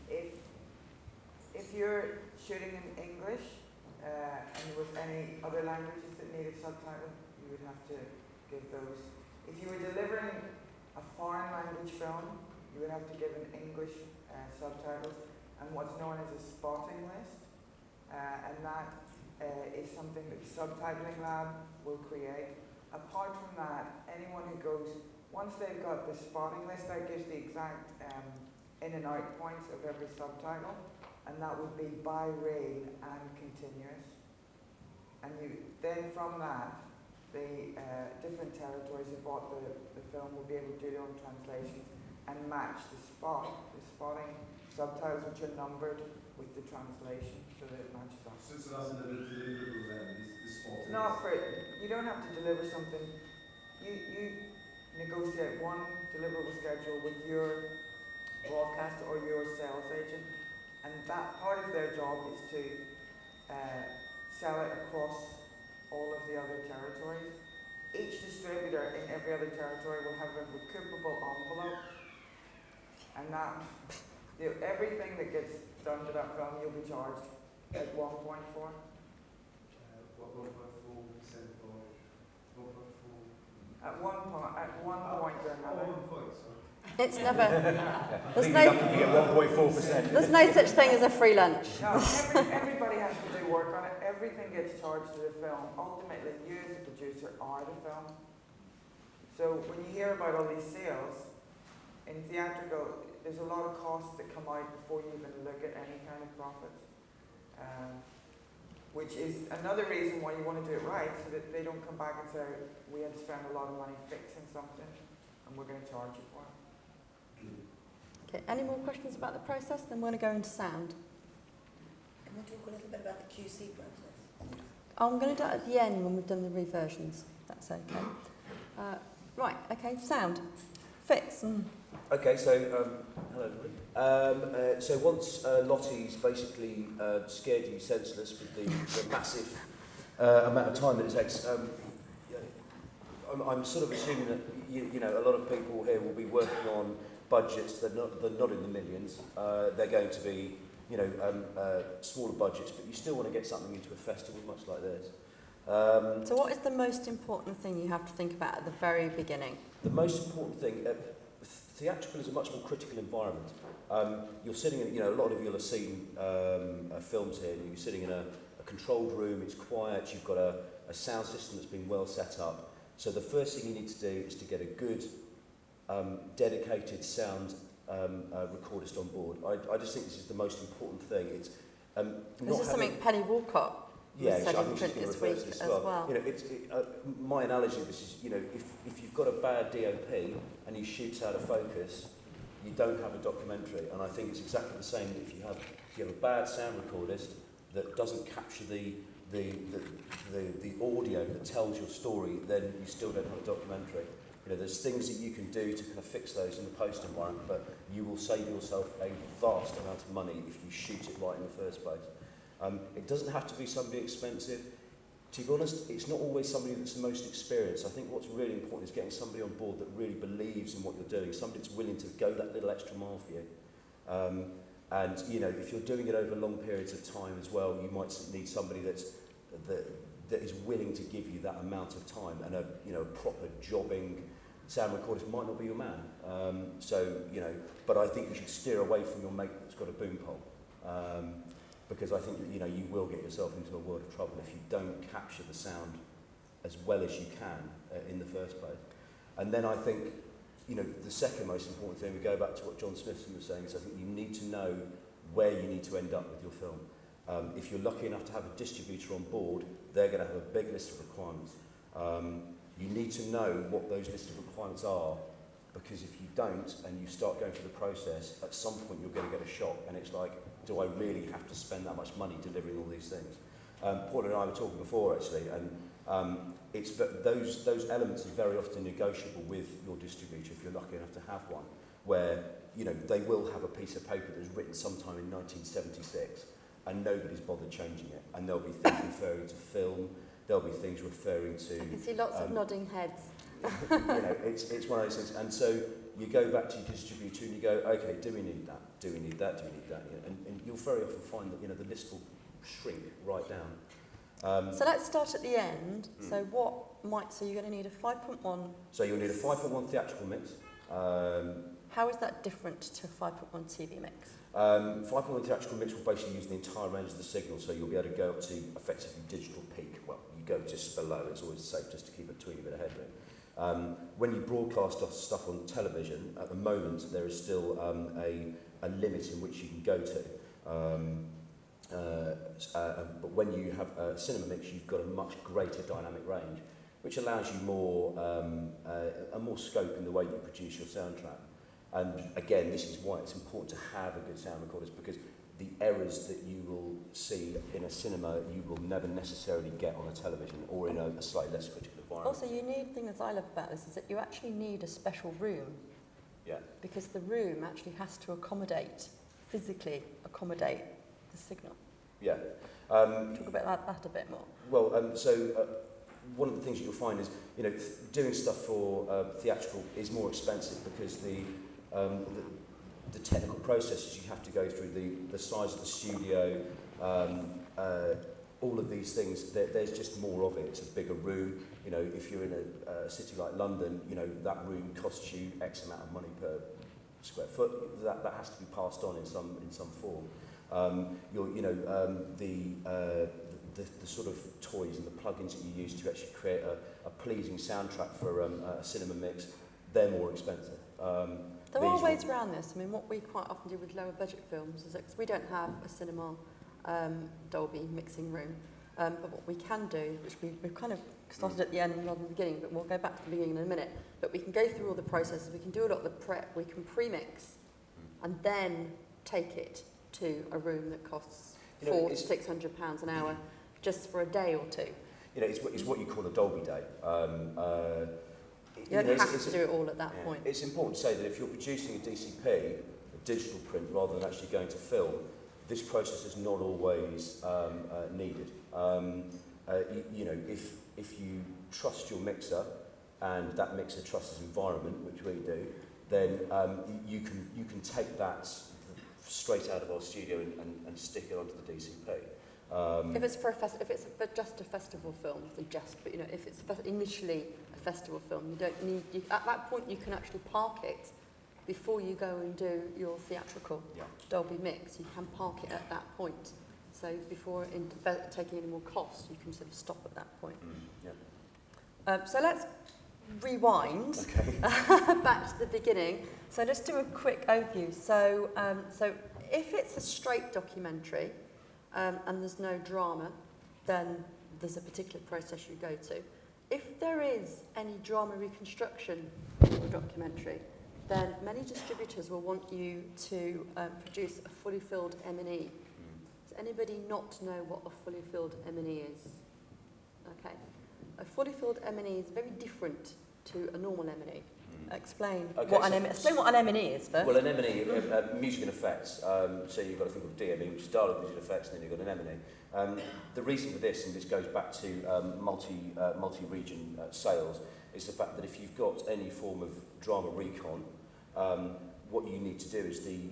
If you're shooting in English and there was any other languages that needed subtitle, you would have to give those. If you were delivering a foreign language film, you would have to give an English subtitles and what's known as a spotting list, and that is something that the subtitling lab will create. Apart from that, anyone who goes, once they've got the spotting list, that gives the exact in and out points of every subtitle, and that would be by reel and continuous. And then from that, the different territories who bought the film will be able to do their own translations and match the spotting subtitles, which are numbered with the translation, so that it matches up. So that's another deliverable then, the spotting? Not for it. You don't have to deliver something. You negotiate one deliverable schedule with your broadcaster or your sales agent, and that part of their job is to sell it across all of the other territories. Each distributor in every other territory will have a recoupable envelope, and that everything that gets done to that film, you'll be charged at 1.4. What 1.4% or 1.4? At one point or another. 1 point, sorry. It's never. There's no. 1.4%. There's no such thing as a free lunch. No, everybody has to do work on it. Everything gets charged to the film. Ultimately, you as a producer are the film. So when you hear about all these sales, in theatrical, there's a lot of costs that come out before you even look at any kind of profits. Which is another reason why you want to do it right, so that they don't come back and say, we had to spend a lot of money fixing something, and we're going to charge you for it. Okay, any more questions about the process? Then we're going to go into sound. Can we talk a little bit about the QC process? I'm going to do it at the end when we've done the reversions. That's okay. Right, okay, sound. Fitz. Okay, so hello everybody. So once Lottie's basically scared you senseless with the massive amount of time that it takes, I'm sort of assuming that you know a lot of people here will be working on budgets that are not in the millions. They're going to be smaller budgets, but you still want to get something into a festival much like this. So what is the most important thing you have to think about at the very beginning? The most important thing, theatrical is a much more critical environment. You're sitting in, a lot of you will have seen films here, you're sitting in a controlled room, it's quiet, you've got a a sound system that's been well set up. So the first thing you need to do is to get a good, dedicated sound recordist on board. I just think this is the most important thing. It's This is something Penny Walcott yeah, said I in think she's print going to this refer week to this as well. You know, my analogy of this is, you know, if you've got a bad DOP and he shoots out of focus, you don't have a documentary. And I think it's exactly the same if you have a bad sound recordist that doesn't capture the audio that tells your story, then you still don't have a documentary. You know, there's things that you can do to kind of fix those in the post environment, but you will save yourself a vast amount of money if you shoot it right in the first place. It doesn't have to be somebody expensive. To be honest, it's not always somebody that's the most experienced. I think what's really important is getting somebody on board that really believes in what you're doing, somebody that's willing to go that little extra mile for you. And, you know, if you're doing it over long periods of time as well, you might need somebody that is willing to give you that amount of time. And a proper jobbing sound recordist might not be your man. But I think you should steer away from your mate that's got a boom pole. Because I think that, you know, you will get yourself into a world of trouble if you don't capture the sound as well as you can in the first place. And then I think, you know, the second most important thing, we go back to what John Smithson was saying, is I think you need to know where you need to end up with your film. If you're lucky enough to have a distributor on board, they're going to have a big list of requirements. You need to know what those list of requirements are, because if you don't and you start going through the process, at some point you're going to get a shock, and it's like, do I really have to spend that much money delivering all these things? Paul and I were talking before, actually, and those elements are very often negotiable with your distributor if you're lucky enough to have one, where, you know, they will have a piece of paper that's written sometime in 1976 and nobody's bothered changing it, and there'll be things referring to film, there'll be things referring to... I can see lots of nodding heads. You know, it's one of those things, and so you go back to your distributor and you go, okay, do we need that? Do we need that? Do we need that? You know, and you'll very often find that, you know, the list will shrink right down. So let's start at the end. So so you're going to need a 5.1. So you'll need a 5.1 theatrical mix. How is that different to a 5.1 TV mix? 5.1 theatrical mix will basically use the entire range of the signal, so you'll be able to go up to effectively digital peak. Well, you go just below, it's always safe just to keep a tweeny bit of headroom. When you broadcast stuff on television, at the moment there is still a limit in which you can go to. But when you have a cinema mix, you've got a much greater dynamic range, which allows you more scope in the way you produce your soundtrack. And again, this is why it's important to have a good sound recordist, because the errors that you will see in a cinema, you will never necessarily get on a television or in a slightly less critical environment. Also, you need, the thing that I love about this is that you actually need a special room. Yeah. Because the room actually has to physically accommodate the signal. Yeah. Talk about that a bit more. Well, one of the things that you'll find is, you know, doing stuff for theatrical is more expensive because the technical processes you have to go through, the size of the studio, all of these things, there's just more of it. It's a bigger room. You know, if you're in a city like London, you know, that room costs you X amount of money per square foot. That has to be passed on in some form. The sort of toys and the plugins that you use to actually create a pleasing soundtrack for a cinema mix, they're more expensive. There are ways around this. I mean, what we quite often do with lower budget films is that we don't have a cinema Dolby mixing room, but what we can do, which we've kind of started at the end and not at the beginning, but we'll go back to the beginning in a minute, but we can go through all the processes, we can do a lot of the prep, we can pre-mix and then take it to a room that costs £400 to £600 an hour just for a day or two. You know, it's what you call a Dolby day. You don't have to do it all at that point. It's important to say that if you're producing a DCP, a digital print, rather than actually going to film, this process is not always needed. You know, if you trust your mixer and that mixer trusts his environment, which we do, then you can take that straight out of our studio and stick it onto the DCP. If it's just a festival film, but you know, if it's initially a festival film, you don't need. At that point, you can actually park it before you go and do your theatrical Dolby mix. You can park it at that point, So before taking any more cost, you can sort of stop at that point. Yeah. So let's rewind back to the beginning. So let's do a quick overview. So if it's a straight documentary and there's no drama, then there's a particular process you go to. If there is any drama reconstruction in your documentary, then many distributors will want you to produce a fully filled M&E. Does anybody not know what a fully filled M&E is? Okay. A fully filled M&E is very different to a normal M&E. Explain what an M&E is first. Well, an M&E, music and effects. So you've got to think of DME, which is dialogue, music and effects, and then you've got an M&E. The reason for this, and this goes back to multi-region sales, is the fact that if you've got any form of drama recon, what you need to do is the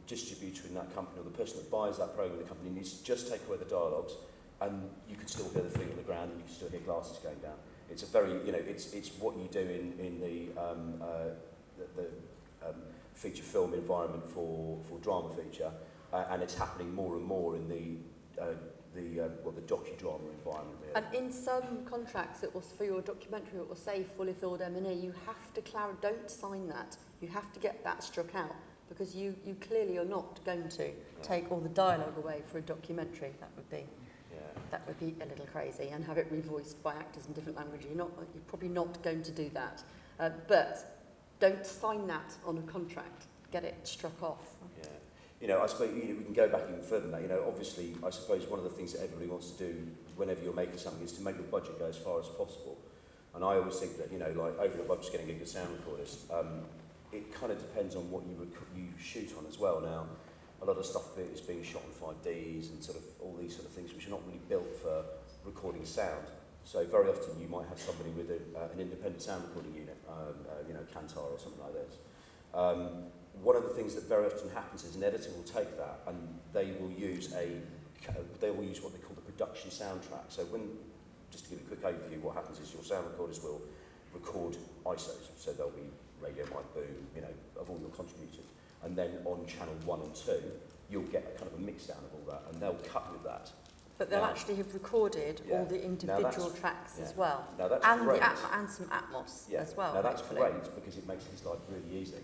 distributor in that company, or the person that buys that program in the company, needs to just take away the dialogues, and you can still hear the feet on the ground, and you can still hear glasses going down. It's a very, it's what you do in the feature film environment for drama feature, and it's happening more and more in the docudrama environment. Really. And in some contracts, it was for your documentary, it will say fully filled M&E. You have to don't sign that. You have to get that struck out, because you clearly are not going to take all the dialogue away for a documentary. That would be a little crazy, and have it revoiced by actors in different languages. You're probably not going to do that. But don't sign that on a contract. Get it struck off. Yeah. I suppose we can go back even further than that. Obviously, I suppose one of the things that everybody wants to do whenever you're making something is to make your budget go as far as possible. And I always think that, like over and above just getting a good sound recordist, it kind of depends on what you shoot on as well. Now, a lot of stuff is being shot on 5Ds and sort of all these sort of things which are not really built for recording sound. So very often you might have somebody with an independent sound recording unit, Kantar or something like this. One of the things that very often happens is an editor will take that and they will use what they call the production soundtrack. So just to give a quick overview, what happens is your sound recorders will record ISOs, so there'll be radio, mic, boom, of all your contributors. And then on channel 1 and 2, you'll get a kind of a mix down of all that, and they'll cut with that. But they'll actually have recorded all the individual tracks as well. Now that's and great. And some Atmos as well. Now that's great, because it makes his life really easy.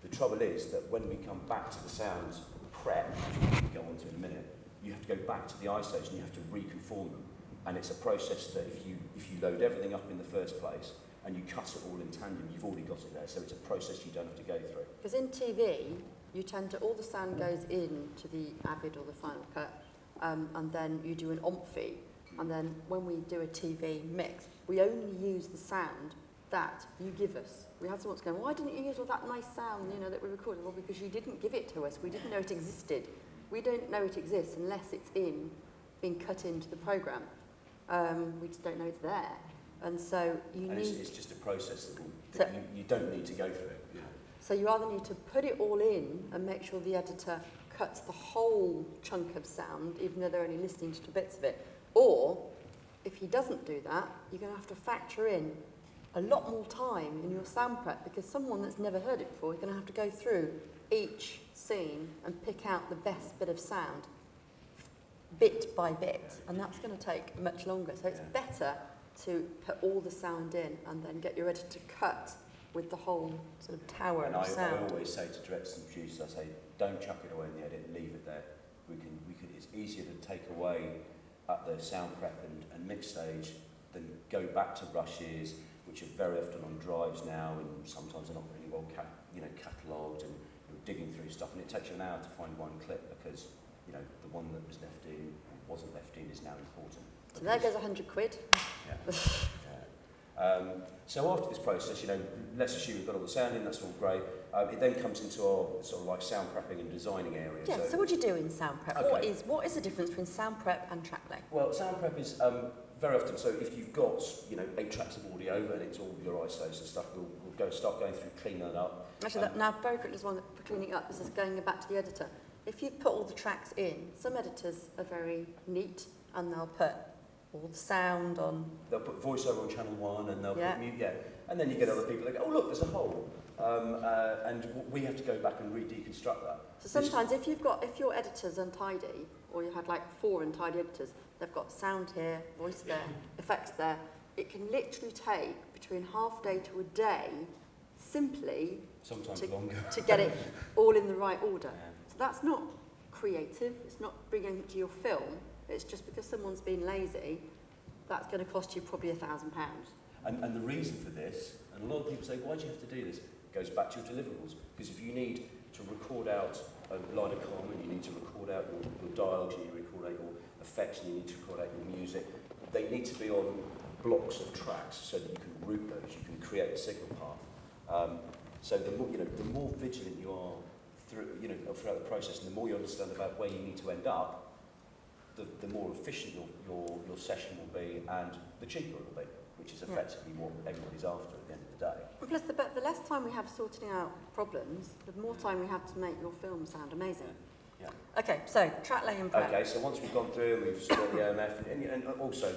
The trouble is that when we come back to the sound prep, which we'll go on to in a minute, you have to go back to the ISOs and you have to reconform them. And it's a process that if you load everything up in the first place, and you cut it all in tandem, you've already got it there. So it's a process you don't have to go through. Because in TV, you tend to, all the sound goes in to the Avid or the Final Cut, and then you do an Amphi. And then when we do a TV mix, we only use the sound that you give us. We had someone going, why didn't you use all that nice sound, that we recorded? Well, because you didn't give it to us. We didn't know it existed. We don't know it exists unless it's being cut into the programme. We just don't know it's there. And so it's just a process that you don't need to go through it. Yeah. So you either need to put it all in and make sure the editor cuts the whole chunk of sound, even though they're only listening to bits of it. Or, if he doesn't do that, you're going to have to factor in a lot more time in your sound prep, because someone that's never heard it before is going to have to go through each scene and pick out the best bit of sound, bit by bit, and that's going to take much longer. So it's better to put all the sound in and then get your editor to cut with the whole sort of tower of sound. I always say to directors and producers, I say, don't chuck it away in the edit, leave it there. It's easier to take away at the sound prep and mix stage than go back to rushes, which are very often on drives now, and sometimes they're not really well catalogued, and you're digging through stuff, and it takes you an hour to find one clip, because the one that was left in or wasn't left in is now important. So there goes 100 quid. So after this process, let's assume we've got all the sound in, that's all great. It then comes into our sort of like sound prepping and designing area. Yeah, so what do you do in sound prep? Okay. What is the difference between sound prep and track length? Well, sound prep is very often, so if you've got 8 tracks of audio and it's all your ISOs and stuff, we'll start going through cleaning that up. Actually, now very quickly, for cleaning up, this is going back to the editor. If you've put all the tracks in, some editors are very neat and they'll put all the sound on. They'll put voiceover on channel 1 and they'll put mute, and then you get other people that go, oh look, there's a hole. and we have to go back and deconstruct that. So sometimes if your editor's untidy, or you had like 4 untidy editors, they've got sound here, voice there, effects there, it can literally take between half day to a day simply Sometimes longer. to get it all in the right order. So that's not creative, it's not bringing it to your film, it's just because someone's been lazy, that's going to cost you probably £1,000. And the reason for this, and a lot of people say, why do you have to do this? It goes back to your deliverables. Because if you need to record out a line of comment, you need to record out your dialogue, you need to record out your effects, and you need to record out your music, they need to be on blocks of tracks so that you can route those, you can create a signal path. So the more vigilant you are throughout the process, and the more you understand about where you need to end up, the more efficient your session will be, and the cheaper it will be, which is effectively what everybody's after at the end of the day. And plus, the less time we have sorting out problems, the more time we have to make your film sound amazing. Yeah. Okay, so track lay and prep. Okay, so once we've gone through and we've got the OMF, and also,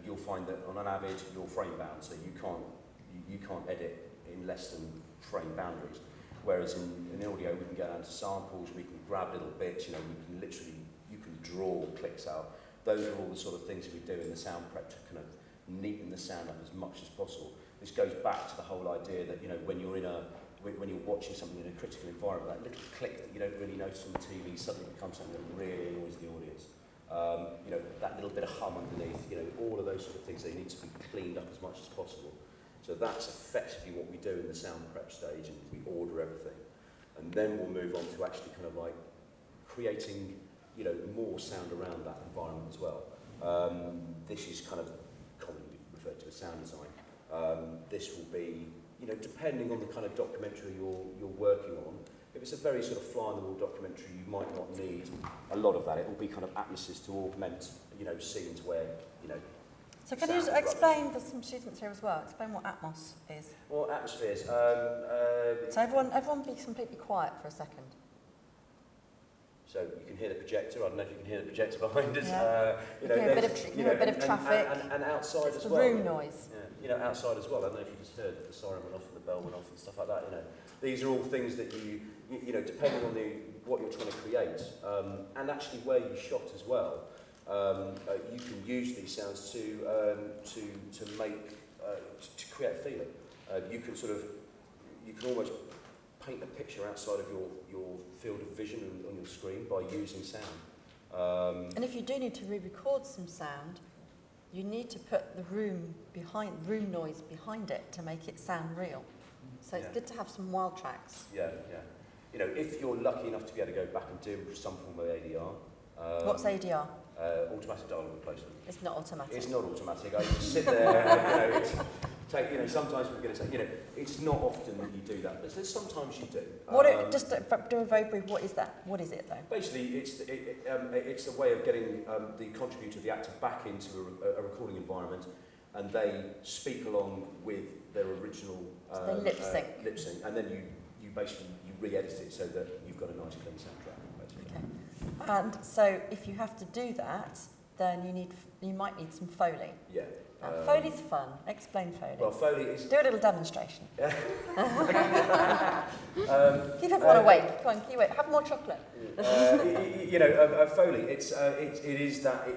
you'll find that on an Avid, you're frame bound, so you can't edit in less than frame boundaries. Whereas in audio, we can go down to samples, we can grab little bits, you can draw clicks out. Those are all the sort of things that we do in the sound prep to kind of neaten the sound up as much as possible. This goes back to the whole idea that, when you're watching something in a critical environment, that little click that you don't really notice on the TV suddenly becomes something that really annoys the audience. That little bit of hum underneath, all of those sort of things, they need to be cleaned up as much as possible. So that's effectively what we do in the sound prep stage, and we order everything. And then we'll move on to actually kind of like creating, more sound around that environment as well. This is kind of commonly referred to as sound design. This will be, depending on the kind of documentary you're working on. If it's a very sort of fly-on-the-wall documentary, you might not need a lot of that. It will be kind of atmospheres to augment, scenes where, So can you just explain, there's some students here as well, explain what Atmos is? Well, atmospheres. So everyone be completely quiet for a second. So you can hear the projector. I don't know if you can hear the projector behind us. Yeah. You hear a bit of traffic. And outside it's as the well. room noise. Yeah. Outside as well. I don't know if you just heard the siren went off and the bell went off and stuff like that. These are all things that you depending on what you're trying to create, and actually where you shot as well. You can use these sounds to make to create a feeling. You can almost paint a picture outside of your field of vision on your screen by using sound. And if you do need to re-record some sound, you need to put the room noise behind it to make it sound real. So it's good to have some wild tracks. Yeah. If you're lucky enough to be able to go back and do some form of ADR. What's ADR? Automatic dialogue replacement. It's not automatic. It's not automatic. I can sit there and, sometimes we're going to say, it's not often that you do that, but sometimes you do. Just do a very brief, what is that? What is it though? Basically, it's a way of getting the contributor, the actor, back into a recording environment, and they speak along with their original So they lip sync. Lip sync, and then you basically re-edit it so that you've got a nice clean soundtrack. Basically. Okay. And so if you have to do that, then you might need some Foley. Yeah. Foley's fun. Explain Foley. Well, Foley is... Do a little demonstration. Yeah. Keep everyone awake. Come on, keep awake. Have more chocolate. Foley. It is that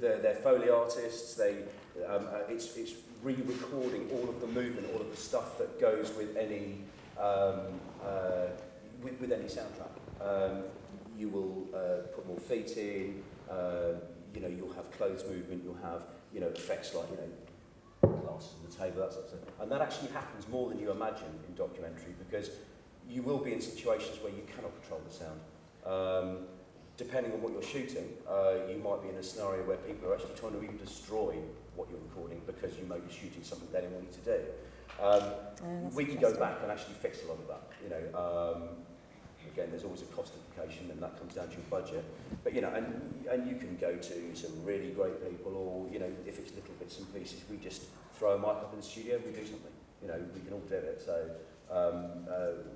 they're Foley artists. It's re-recording all of the movement, all of the stuff that goes with any with any soundtrack. You will put more feet in. You'll have clothes movement. You'll have effects like glasses on the table, that sort of thing. And that actually happens more than you imagine in documentary, because you will be in situations where you cannot control the sound. Depending on what you're shooting, you might be in a scenario where people are actually trying to even destroy what you're recording because you may be shooting something they don't want you to do. We can go back and actually fix a lot of that. Again, there's always a cost implication, and that comes down to your budget. But and you can go to some really great people, or if it's little bits and pieces, we just throw a mic up in the studio and we do something. We can all do it. So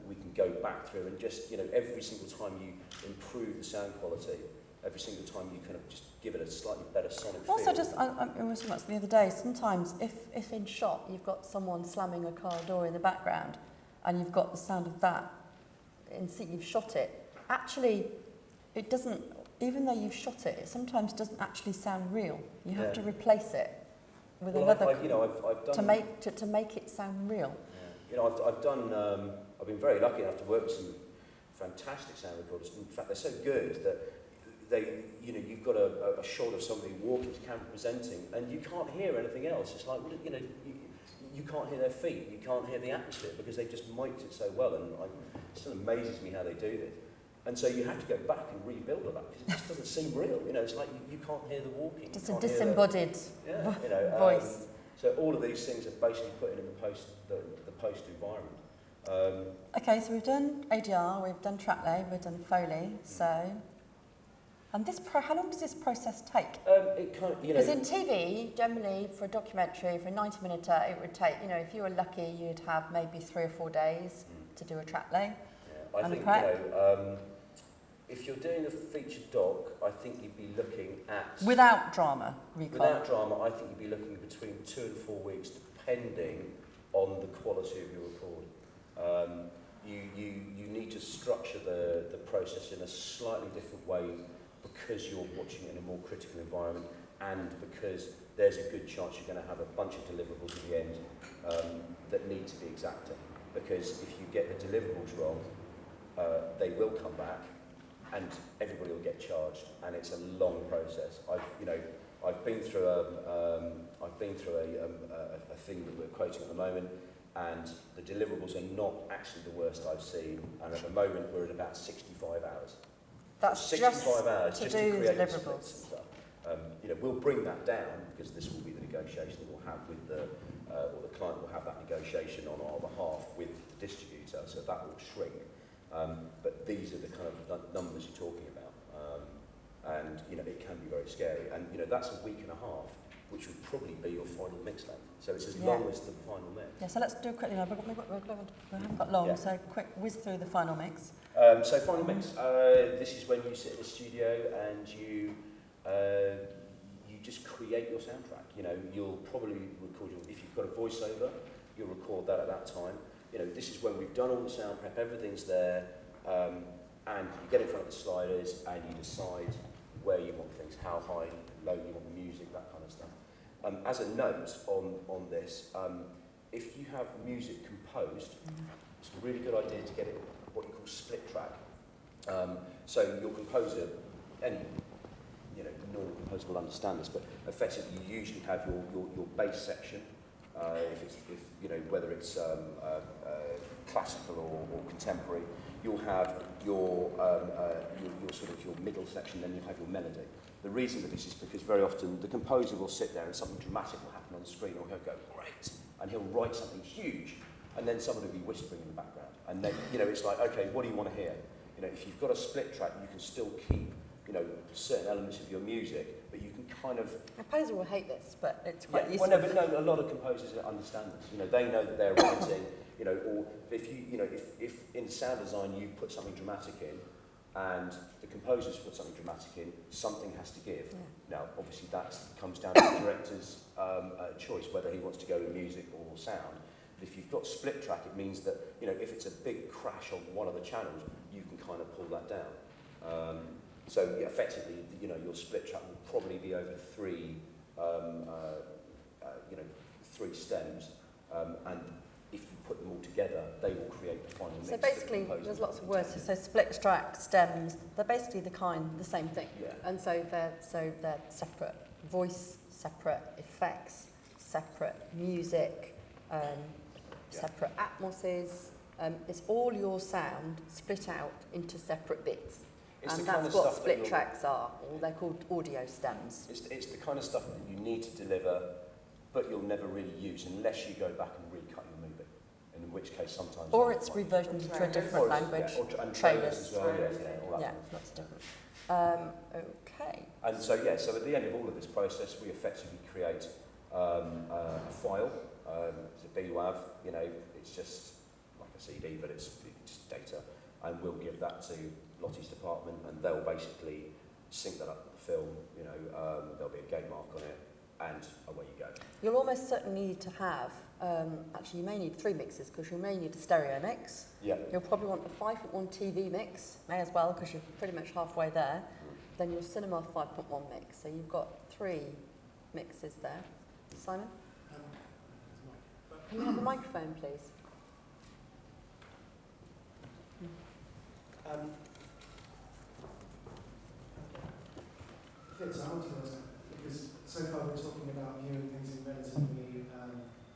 we can go back through and just every single time you improve the sound quality, every single time you kind of just give it a slightly better sonic feel. Also, I was talking about the other day. Sometimes, if in shot you've got someone slamming a car door in the background, and you've got the sound of that in sync, you've shot it. Actually, it doesn't, even though you've shot it, it sometimes doesn't actually sound real. You have to replace it with another I've done, to make it sound real. Yeah. I've done. I've been very lucky enough to work with some fantastic sound recorders. In fact, they're so good that you've got a shot of somebody walking to camera presenting, and you can't hear anything else. It's like, you can't hear their feet, you can't hear the atmosphere because they just mic'd it so well, and it still amazes me how they do this. And so you have to go back and rebuild all that because it just doesn't seem real. It's like you can't hear the walking. Just a disembodied voice. So all of these things are basically put in the post environment. Okay, so we've done ADR, we've done track lay, we've done Foley. So, and how long does this process take? Because in TV, generally for a documentary, for a 90-minute, it would take. If you were lucky, you'd have maybe 3 or 4 days to do a track lay. Yeah, I think if you're doing a feature doc, I think you'd be looking at... Without drama, recall. Without drama, I think you'd be looking between 2 and 4 weeks, depending on the quality of your record. You need to structure the process in a slightly different way because you're watching it in a more critical environment and because there's a good chance you're going to have a bunch of deliverables at the end that need to be exacting. Because if you get the deliverables wrong, they will come back and everybody will get charged, and it's a long process. I've been through a thing that we're quoting at the moment, and the deliverables are not actually the worst I've seen, and at the moment we're at about 65 hours. That's 65 hours to just do to create the deliverables. splits and stuff. We'll bring that down because this will be the negotiation that we'll have with or the client will have that negotiation on our behalf with the distributor, so that will shrink. But these are the kind of numbers you're talking about, and it can be very scary. And that's a week and a half, which would probably be your final mix length. So it's as long as the final mix. Yeah. So let's do a quick. We haven't got long, so quick whiz through the final mix. So final mix. This is when you sit in the studio and you just create your soundtrack. You'll probably record if you've got a voiceover, you'll record that at that time. This is when we've done all the sound prep, everything's there, and you get in front of the sliders and you decide where you want things, how high, low you want the music, that kind of stuff. As a note on this, if you have music composed, it's a really good idea to get it what you call split track. So your composer, any normal composer will understand this, but effectively you usually have your bass section. Whether it's classical or contemporary, you'll have your middle section, then you'll have your melody. The reason for this is because very often the composer will sit there and something dramatic will happen on the screen, or he'll go, great, and he'll write something huge, and then someone will be whispering in the background. And then, it's like, okay, what do you want to hear? If you've got a split track, you can still keep, certain elements of your music, but you can kind of... A composer will hate this, but it's quite useful. Well, no, a lot of composers understand this. They know that they're writing, or if in sound design you put something dramatic in, and the composers put something dramatic in, something has to give. Yeah. Now, obviously, that comes down to the director's choice, whether he wants to go with music or sound. But if you've got split track, it means that, if it's a big crash on one of the channels, you can kind of pull that down. Effectively, your split track will probably be over three stems, and if you put them all together, they will create the final mix. So basically, there's lots of words. So split track, stems, they're basically the same thing. Yeah. And so they're separate. Voice, separate. Effects, separate. Music, separate atmospheres. It's all your sound split out into separate bits. And that's what split tracks are, or they're called audio stems. It's the kind of stuff that you need to deliver, but you'll never really use unless you go back and recut your movie. In which case, sometimes... Or it's reversioned into a different language. And trailers as well, all that. Yeah, lots of different. Okay. And so at the end of all of this process, we effectively create a file. It's a BWAV, it's just like a CD, but it's just data. And we'll give that to Lottie's department, and they'll basically sync that up with the film. There'll be a gate mark on it, and away you go. You'll almost certainly need to have, actually you may need 3 mixes because you may need a stereo mix. Yeah. You'll probably want a 5.1 TV mix, may as well because you're pretty much halfway there. Then your cinema 5.1 mix, so you've got 3 mixes there. Simon? Can you have the microphone, please? Fitz, I want to ask, because so far we're talking about viewing things in relatively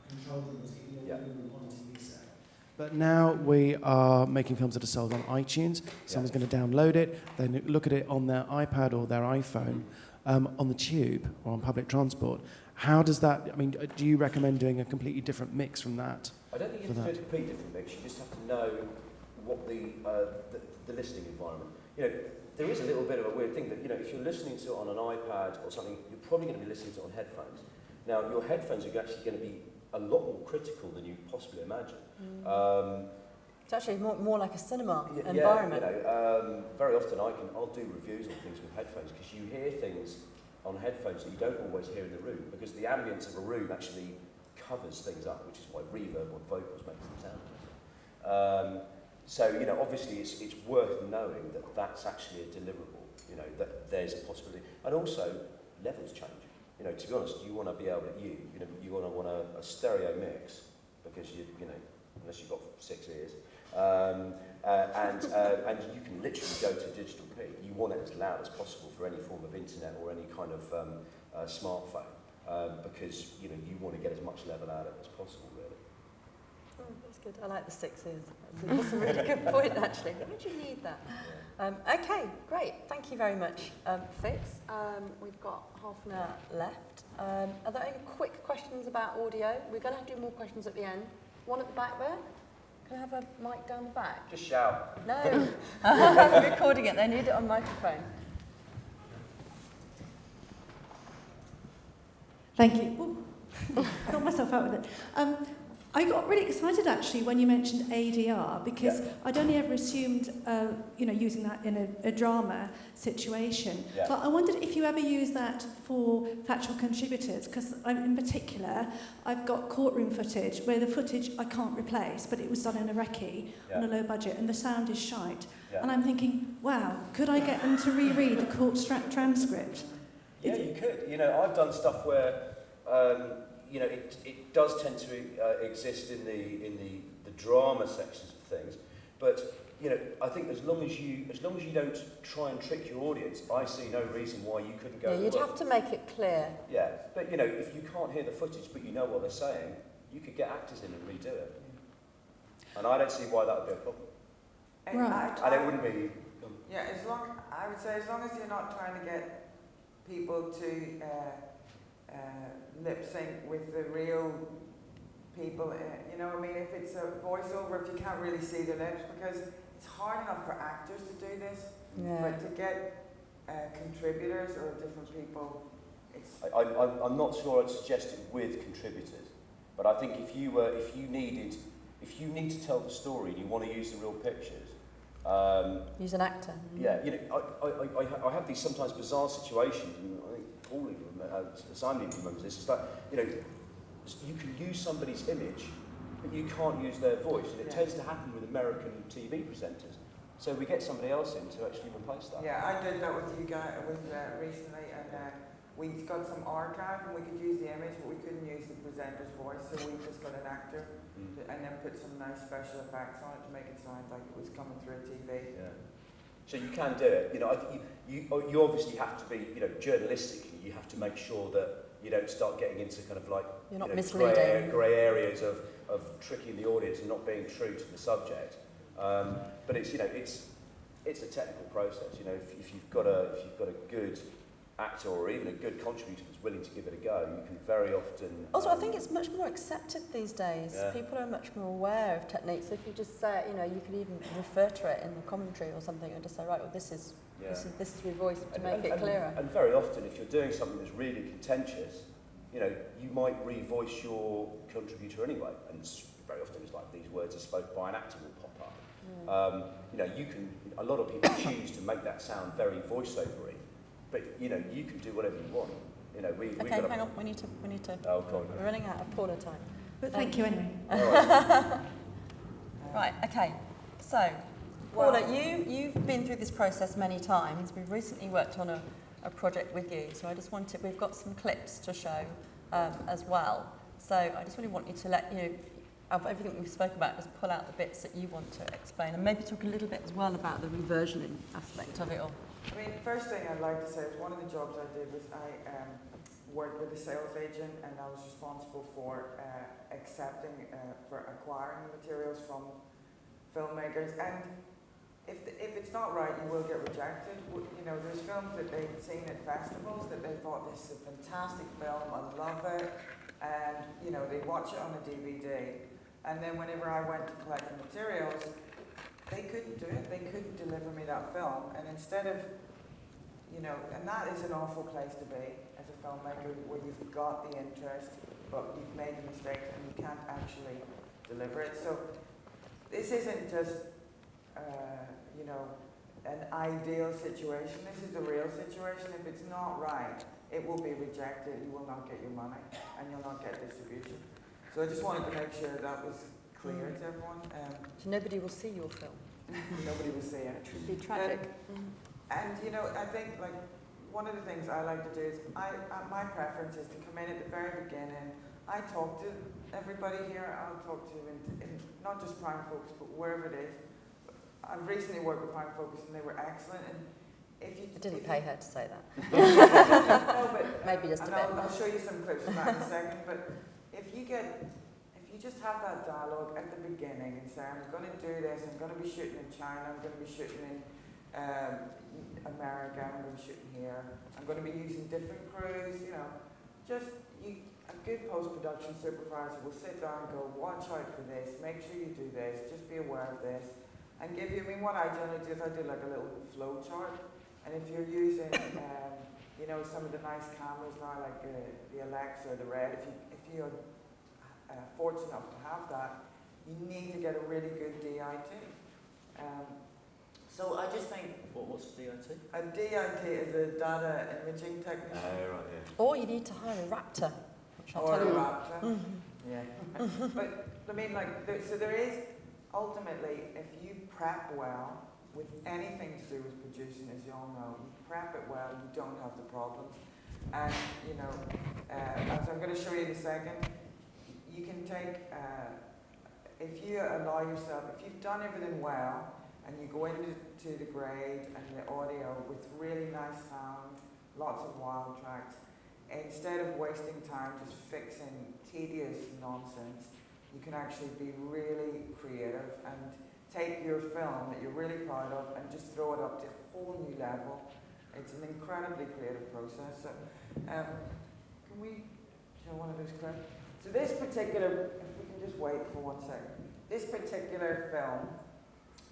controlled rooms, even in a room on a TV set. But now we are making films that are sold on iTunes. Someone's going to download it, then look at it on their iPad or their iPhone, on the tube or on public transport. How does that, I mean, do you recommend doing a completely different mix from that? I don't think you have to do a completely different mix. You just have to know what the listening environment. You know, there is a little bit of a weird thing that, you know, if you're listening to it on an iPad or something, you're probably going to be listening to it on headphones. Now, your headphones are actually going to be a lot more critical than you possibly imagine. It's actually more like a cinema environment. Yeah, you know, very often I'll do reviews on things with headphones because you hear things on headphones that you don't always hear in the room because the ambience of a room actually covers things up, which is why reverb on vocals makes them sound better. So, you know, obviously it's worth knowing that that's actually a deliverable, you know, that there's a possibility. And also, levels change. You know, to be honest, you want to be able to, you want a stereo mix because you know, unless you've got 6 ears, and you can literally go to digital P. You want it as loud as possible for any form of internet or any kind of smartphone because, you know, you want to get as much level out of it as possible, really. Oh, that's good. I like the 6 ears. That's a really good point, actually. Why would you need that? Okay, great. Thank you very much, Fitz. We've got half an hour left. Are there any quick questions about audio? We're going to have to do more questions at the end. One at the back there. Can I have a mic down the back? Just shout. No. I'm recording it. They need it on microphone. Thank you. Ooh, got myself out with it. I got really excited actually when you mentioned ADR because I'd only ever assumed, using that in a drama situation. Yeah. But I wondered if you ever use that for factual contributors because in particular, I've got courtroom footage where the footage I can't replace, but it was done in a recce on a low budget and the sound is shite. Yeah. And I'm thinking, wow, could I get them to reread the court transcript? Yeah, you could. You know, I've done stuff where, it does tend to exist in the drama sections of things, but you know, I think as long as you don't try and trick your audience, I see no reason why you couldn't go. Yeah, you'd have to make it clear. Yeah, but you know, if you can't hear the footage but you know what they're saying, you could get actors in and redo it, and I don't see why that would be a problem. Right. And it wouldn't be. Yeah, I would say as long as you're not trying to get people to lip sync with the real people, you know, I mean, if it's a voiceover, if you can't really see the lips, because it's hard enough for actors to do this, but to get contributors or different people, it's. I'm not sure I'd suggest it with contributors, but I think if you need to tell the story and you want to use the real pictures. Use an actor. Yeah, you know, I have these sometimes bizarre situations, and I think all of them, Simon even remembers this, it's like, you know, you can use somebody's image, but you can't use their voice, and it tends to happen with American TV presenters. So we get somebody else in to actually replace that. Yeah, I did that with you guys recently, and we got some archive, and we could use the image, but we couldn't use the presenter's voice, so we just got an actor. And then put some nice special effects on it to make it sound like it was coming through TV. Yeah. So you can do it. You know, you obviously have to be, you know, journalistically, you have to make sure that you don't start getting into kind of like grey areas of tricking the audience and not being true to the subject. But it's, you know, it's a technical process. You know, if you've got a good actor or even a good contributor that's willing to give it a go, you can very often. Also, I think it's much more accepted these days. Yeah. People are much more aware of techniques. So if you just say, you know, you can even refer to it in the commentary or something, and just say, right, well, this is revoiced to make it clearer. And very often, if you're doing something that's really contentious, you know, you might revoice your contributor anyway. And very often, it's like these words are spoken by an actor will pop up. You know, a lot of people choose to make that sound very voiceovery. But, you know, you can do whatever you want. You know, we've Okay, got to... hang on, we need to, Oh, God. we're running out of Paula time. But thank you anyway. All right. Right, okay. So, Paula, you've been through this process many times. We've recently worked on a project with you, so I just wanted, we've got some clips to show as well. So I just really want you to let you, of everything we've spoke about, just pull out the bits that you want to explain, and maybe talk a little bit as well about the reversioning aspect of it all. I mean, first thing I'd like to say is one of the jobs I did was I worked with a sales agent, and I was responsible for accepting, for acquiring materials from filmmakers. And if it's not right, you will get rejected. You know, there's films that they've seen at festivals that they thought, this is a fantastic film, I love it, and you know, they watch it on a DVD, and then whenever I went to collect the materials, they couldn't do it. They couldn't deliver me that film, and instead of, you know, and that is an awful place to be as a filmmaker, where you've got the interest, but you've made the mistake and you can't actually deliver it. So this isn't just, you know, an ideal situation. This is the real situation. If it's not right, it will be rejected. You will not get your money, and you'll not get distribution. So I just wanted to make sure that was clear to everyone. So nobody will see your film. Nobody will see it. It would be tragic. And you know, I think like one of the things I like to do is my preference is to come in at the very beginning. I talk to everybody here. I'll talk to in not just Prime Focus, but wherever it is. I've recently worked with Prime Focus, and they were excellent. And if you I didn't pay her to say that. no, but maybe just a bit. I'll show you some clips of that in a second. But if you just have that dialogue at the beginning and say, I'm going to do this, I'm going to be shooting in China, I'm going to be shooting in America, I'm going to be shooting here, I'm going to be using different crews, you know, a good post-production supervisor will sit down and go, watch out for this, make sure you do this, just be aware of this, and give you, I mean, what I generally do is I do like a little flow chart, and if you're using, you know, some of the nice cameras now, like the Alexa or the Red, if you're fortunate enough to have that, you need to get a really good DIT. So I just think... What's DIT? A DIT is a data imaging technician. Oh, right, yeah. Or you need to hire a Raptor. Which I'll Or tell a you. Raptor. Yeah. But, I mean, like, so there is, ultimately, if you prep well, with anything to do with producing, as you all know, you prep it well, you don't have the problems. And, you know, as I'm going to show you in a second, you can take, if you allow yourself, if you've done everything well, and you go into the grade and the audio with really nice sound, lots of wild tracks, instead of wasting time just fixing tedious nonsense, you can actually be really creative and take your film that you're really proud of and just throw it up to a whole new level. It's an incredibly creative process. So, can we show one of those clips? So this particular, if we can just wait for 1 second. This particular film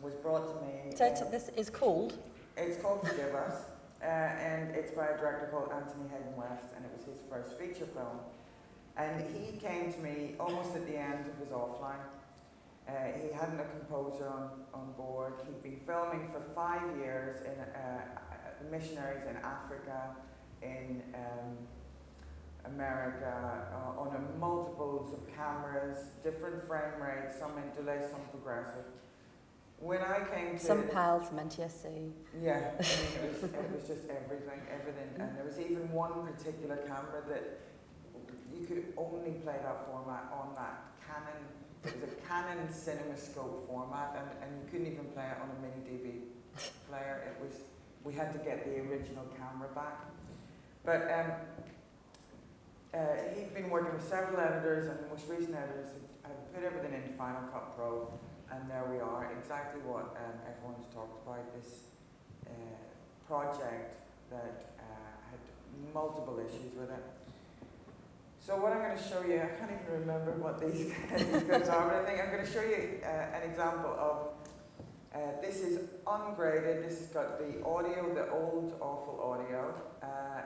was brought to me. This is called? It's called Forgive Us, and it's by a director called Anthony Hayden West, and it was his first feature film. And he came to me almost at the end of his offline. He hadn't a composer on board. He'd been filming for 5 years in missionaries in Africa, in America, on multiples of cameras, different frame rates, some interlaced, some progressive. When I came to... Some PAL, some NTSC. Yeah, I mean, it was just everything. And there was even one particular camera that you could only play that format on that Canon. It was a Canon CinemaScope format, and you couldn't even play it on a mini DV player. It was, we had to get the original camera back. But he'd been working with several editors, and the most recent editors had put everything in Final Cut Pro. And there we are, exactly what everyone's talked about, this project that had multiple issues with it. So what I'm going to show you, I can't even remember what these clips are, but I think I'm going to show you an example of, this is ungraded, this has got the audio, the old awful audio,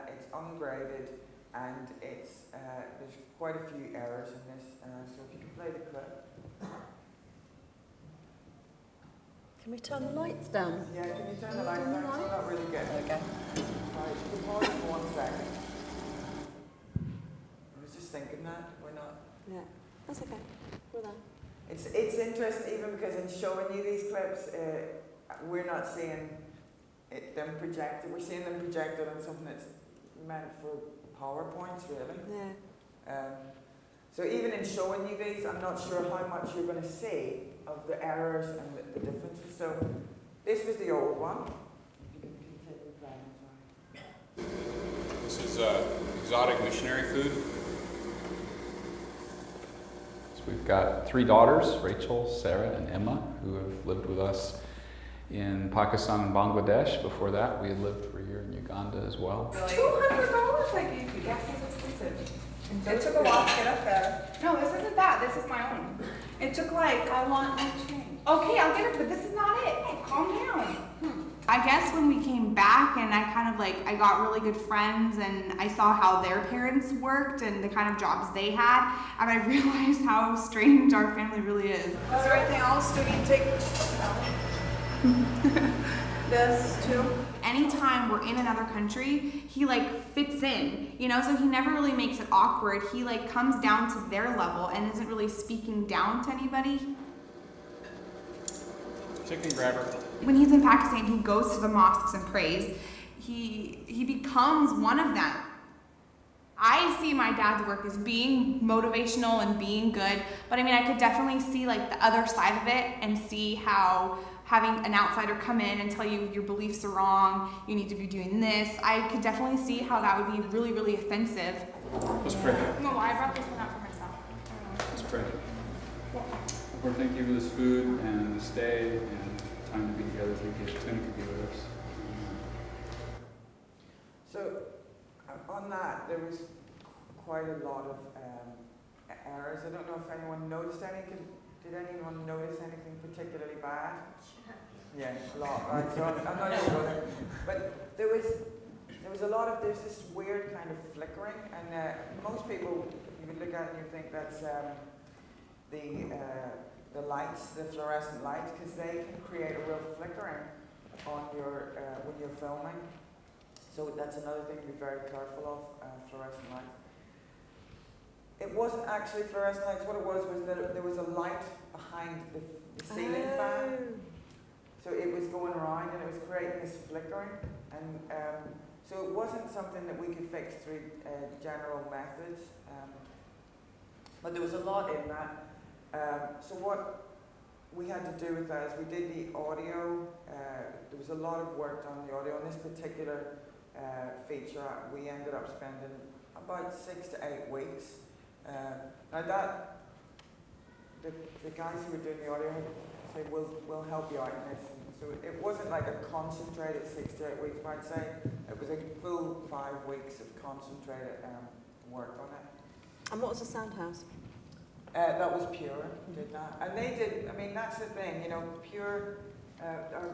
it's ungraded, and it's, there's quite a few errors in this, so if you can play the clip. Can we turn the lights down? Yeah, can you turn the lights down? It's not really good. There we go. Right, you can pause it for 1 second. showing you these clips, we're not seeing them projected. We're seeing them projected on something that's meant for PowerPoints, really. Yeah. So even in showing you these, I'm not sure how much you're going to see of the errors and the differences. So this was the old one. This is exotic missionary food. So we've got 3 daughters, Rachel, Sarah, and Emma, who have lived with us in Pakistan and Bangladesh. Before that, we had lived for a year in Uganda as well. $200 I gave you. Gas is expensive. It took a while to get up there. No, this isn't that. This is my own. It took like, I want my change. Okay, I'll get it, but this is not it. Calm down. I guess when we came back and I kind of I got really good friends and I saw how their parents worked and the kind of jobs they had, and I realized how strange our family really is. Is there anything else? Do we need to take this too? Anytime we're in another country, he fits in, so he never really makes it awkward. He comes down to their level and isn't really speaking down to anybody. Chicken grabber. When he's in Pakistan, he goes to the mosques and prays. He becomes one of them. I see my dad's work as being motivational and being good, but I could definitely see the other side of it and see how having an outsider come in and tell you your beliefs are wrong, you need to be doing this. I could definitely see how that would be really, really offensive. Let's pray. No, I brought this one out for myself. Let's pray. Lord, thank you for this food and this day and time to be together. Thank you that Tim could be with us. So on that, there was quite a lot of errors. I don't know if anyone noticed anything. Did anyone notice anything particularly bad? Yeah, a lot, right? So I'm not sure. But there was a lot of, there's this weird kind of flickering, and most people, you would look at it and you think that's the lights, the fluorescent lights, because they can create a real flickering on your, when you're filming. So that's another thing to be very careful of, fluorescent lights. It wasn't actually fluorescent lights. What it was that there was a light behind the ceiling fan. So it was going around and it was creating this flickering. And so it wasn't something that we could fix through general methods. But there was a lot in that. So what we had to do with that is we did the audio. There was a lot of work on the audio. On this particular feature, we ended up spending about 6 to 8 weeks. Now that, the guys who were doing the audio say, we'll help you out in this. And so it wasn't like a concentrated 6 to 8 weeks, but I'd say it was a full 5 weeks of concentrated work on it. And what was the sound house? That was Pure, did that. And they did, that's the thing, Pure,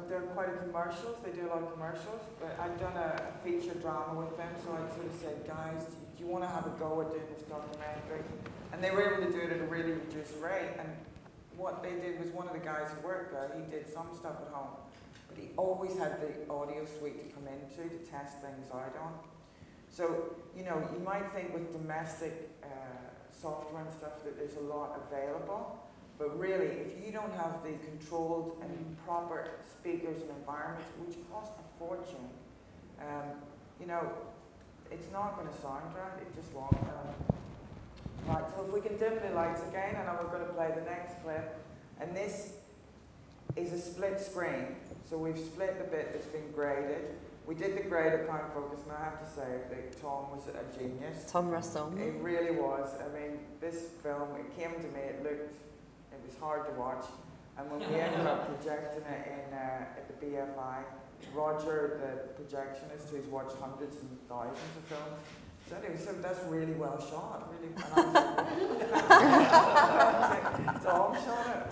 they're quite a commercials, they do a lot of commercials, but I've done a feature drama with them, so I sort of said, guys, do you want to have a go at doing this documentary? And they were able to do it at a really reduced rate, and what they did was one of the guys who worked there, he did some stuff at home, but he always had the audio suite to come into to test things out on. So, you might think with domestic software and stuff that there's a lot available, but really, if you don't have the controlled and proper speakers and environments, which cost a fortune, it's not going to sound right, it just won't. Right, so if we can dim the lights again, and we're going to play the next clip, and this is a split screen, so we've split the bit that's been graded. We did the grade at Prime Focus, and I have to say that Tom was a genius. Tom Russell. It really was. This film, it came to me, it was hard to watch, and when we ended up projecting it at the BFI, Roger, the projectionist, who's watched hundreds and thousands of films, said that's really well shot. Really, and I was like, Tom shot it,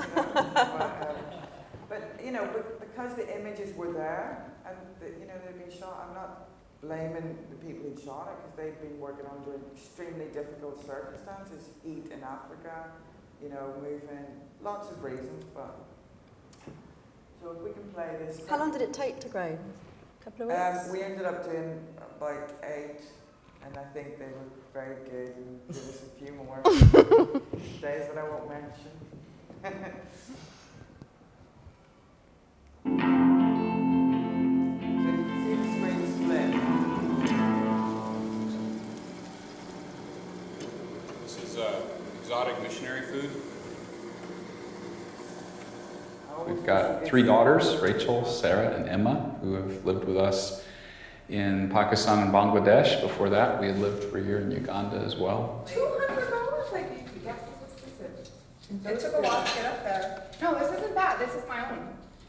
but because the images were there and they'd been shot, I'm not blaming the people who shot it because they'd been working under extremely difficult circumstances, heat in Africa, moving, lots of reasons, but. So if we can play this. How long did it take to grade? A couple of weeks? We ended up doing about 8, and I think they were very good and give us a few more days that I won't mention. So you can see the screen split. This is exotic missionary food. We've got 3 daughters, Rachel, Sarah, and Emma, who have lived with us in Pakistan and Bangladesh. Before that, we had lived for a year in Uganda as well. $200? Like, you guess it's expensive. It took a while to get up there. No, this isn't bad. This is my own.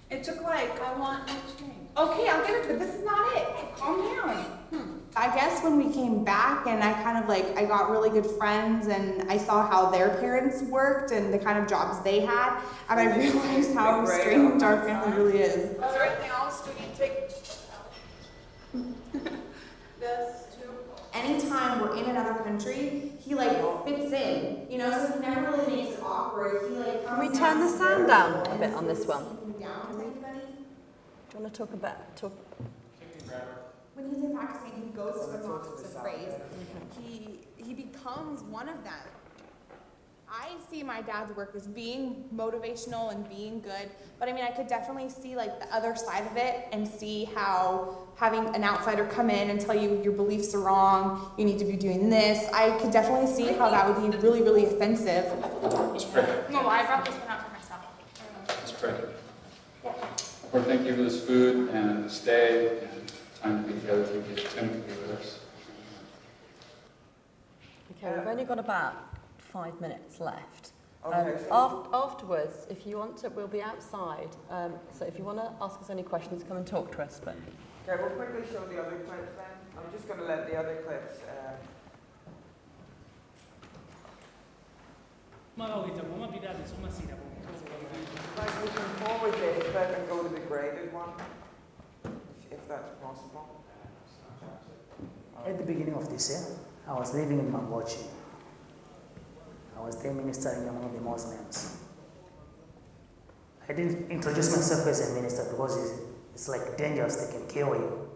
It took like, I want my change. Okay, I'll get it, but this is not it. Calm down. I guess when we came back and I kind of like, I got really good friends and I saw how their parents worked and the kind of jobs they had, and I realized how strange our family really is. Is there anything else? Do we need to take this too? Anytime we're in another country, he like fits in, you know, so he never really makes it awkward. He like Can we comes turn the down, sound down a bit on this one? down with anybody. Do you want to talk about When he's in Pakistan, he goes to the mosques of praise. He becomes one of them. I see my dad's work as being motivational and being good, but I mean, I could definitely see like the other side of it and see how having an outsider come in and tell you your beliefs are wrong, you need to be doing this. I could definitely see how that would be really, really offensive. Let's pray. No, I brought this one out for myself. Let's pray. Lord, thank you for this food and this day and time to be together. Thank you for Tim to be with us. Okay, we've only got about 5 minutes left. Okay, Afterwards, if you want to, we'll be outside. So if you want to ask us any questions, come and talk to us. But Okay, we'll quickly show the other clips then. I'm just going to let the other clips. Guys, we can forward this back and go to the graded one, if that's possible. At the beginning of this year, I was living in Mangochi. I was there ministering among the Muslims. I didn't introduce myself as a minister because it's like dangerous, they can kill you.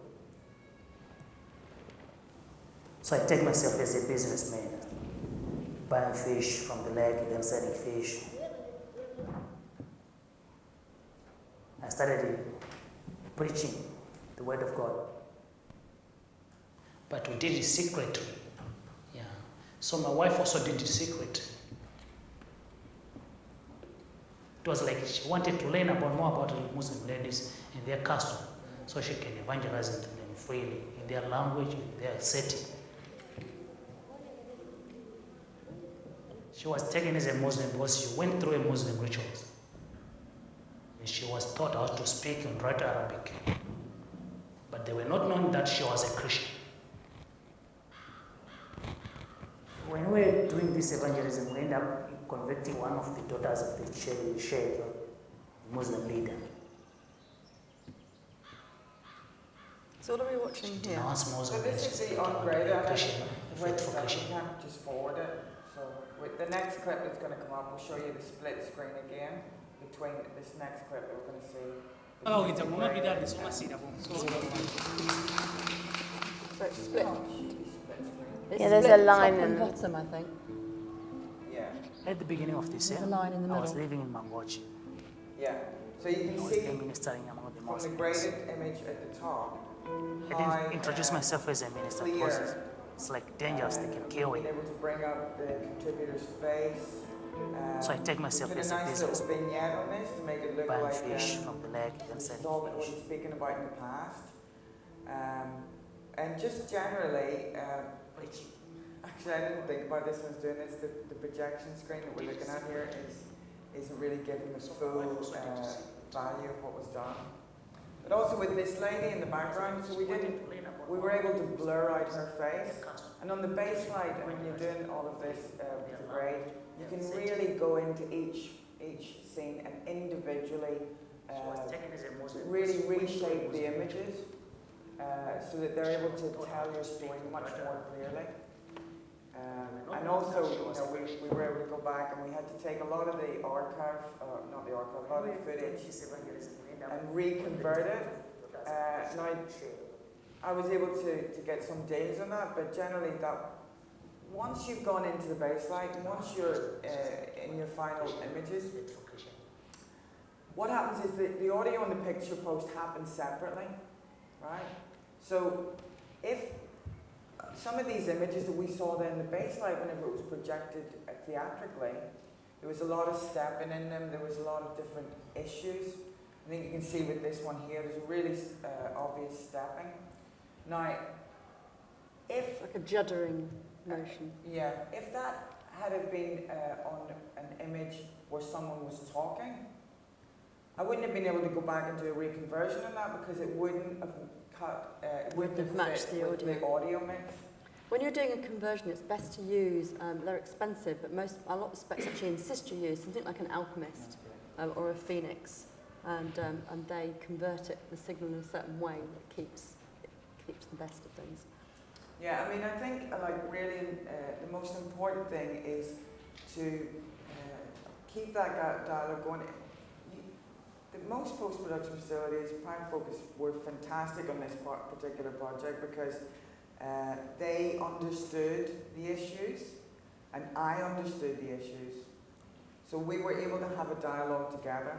So I take myself as a businessman, buying fish from the lake, then selling fish. I started preaching the word of God. But we did it secretly. Yeah. So my wife also did it secretly. It was like she wanted to learn more about the Muslim ladies and their custom, so she can evangelize to them freely in their language, in their setting. She was taken as a Muslim because she went through a Muslim rituals. And she was taught how to speak and write Arabic. But they were not knowing that she was a Christian. When we were doing this evangelism, we ended up converting one of the daughters of the sheikh, the Muslim leader. so what are we watching here? So this is the ungraded. I can't just forward it. So with the next clip that's going to come up, we'll show you the split screen again between this next clip that we're going to see. So it's split. Yeah, there's a line top in and bottom, I think. Yeah. At the beginning of this year, There's a line in the I was middle. living in Mangochi. Yeah. So you I can was see there ministering among the from the Muslims. graded image at the top. I didn't introduce myself as a minister because it's like dangerous, they can kill being you. able to bring up the contributor's face. So I take myself put a as a nice little business, vignette on this to make it look buying like fish from the lake, then this is selling all that fish. we've been speaking about in the past. And just generally, actually I didn't think about this when I was doing this, the projection screen that we're looking at here isn't really giving us full value of what was done. But also with this lady in the background, so we were able to blur out her face. And on the base light, when you're doing all of this with the grade, you can really go into each scene and individually really reshape the images so that they're able to tell your story much more clearly. And also, we were able to go back and we had to take a lot of the archive, not the archive, a lot of the footage and reconvert it. Now, I was able to get some deals on that, but generally once you've gone into the baseline, once you're in your final images, what happens is that the audio and the picture post happen separately, right? So if some of these images that we saw then in the baseline whenever it was projected theatrically, there was a lot of stepping in them, there was a lot of different issues. I think you can see with this one here, there's a really obvious stepping. Now, if... Like a juddering motion. Yeah, if that had have been on an image where someone was talking, I wouldn't have been able to go back and do a reconversion on that because it wouldn't have cut, it wouldn't have matched the audio mix. When you're doing a conversion, it's best to use, they're expensive, but a lot of specs actually insist you use something like an Alchemist or a Phoenix, and they convert the signal in a certain way that keeps the best of things. Yeah, I mean, I think like really the most important thing is to keep that dialogue going. Most post-production facilities, Prime Focus, were fantastic on this particular project because they understood the issues and I understood the issues. So we were able to have a dialogue together.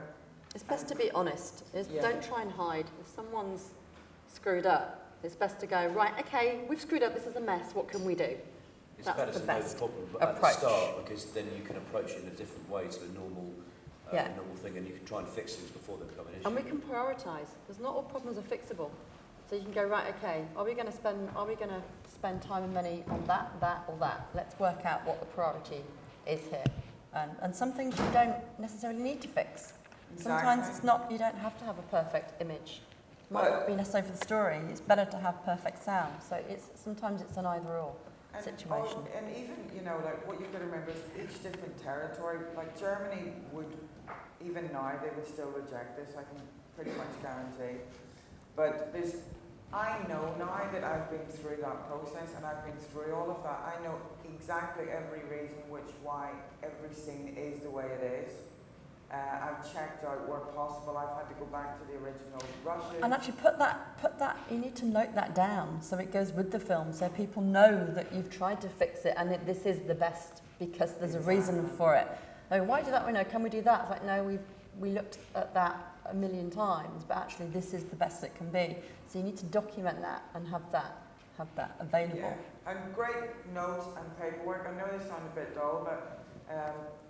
It's best to be honest. Don't try and hide. If someone's screwed up, it's best to go, right, okay, we've screwed up, this is a mess, what can we do? It's That's better the to best know the problem at the start because then you can approach it in a different way to a normal thing, and you can try and fix things before they become an issue. And we can prioritise, because not all problems are fixable. So you can go, right, okay, are we going to spend time and money on that, or that? Let's work out what the priority is here. And some things you don't necessarily need to fix. Sometimes it's not, you don't have to have a perfect image. Might not be necessary for the story. It's better to have perfect sound. So sometimes it's an either-or situation. And even, like what you've got to remember is each different territory, like Germany would, even now, they would still reject this, I can pretty much guarantee. But I know now that I've been through that process and I've been through all of that, I know exactly every reason why every scene is the way it is. I've checked out where possible. I've had to go back to the original rushes. And actually put that, you need to note that down so it goes with the film so people know that you've tried to fix it and this is the best because there's a reason for it. Like, why do that? Can we do that? It's like, no, we looked at that a million times, but actually this is the best it can be. So you need to document that and have that available. Yeah, and great notes and paperwork. I know they sound a bit dull, but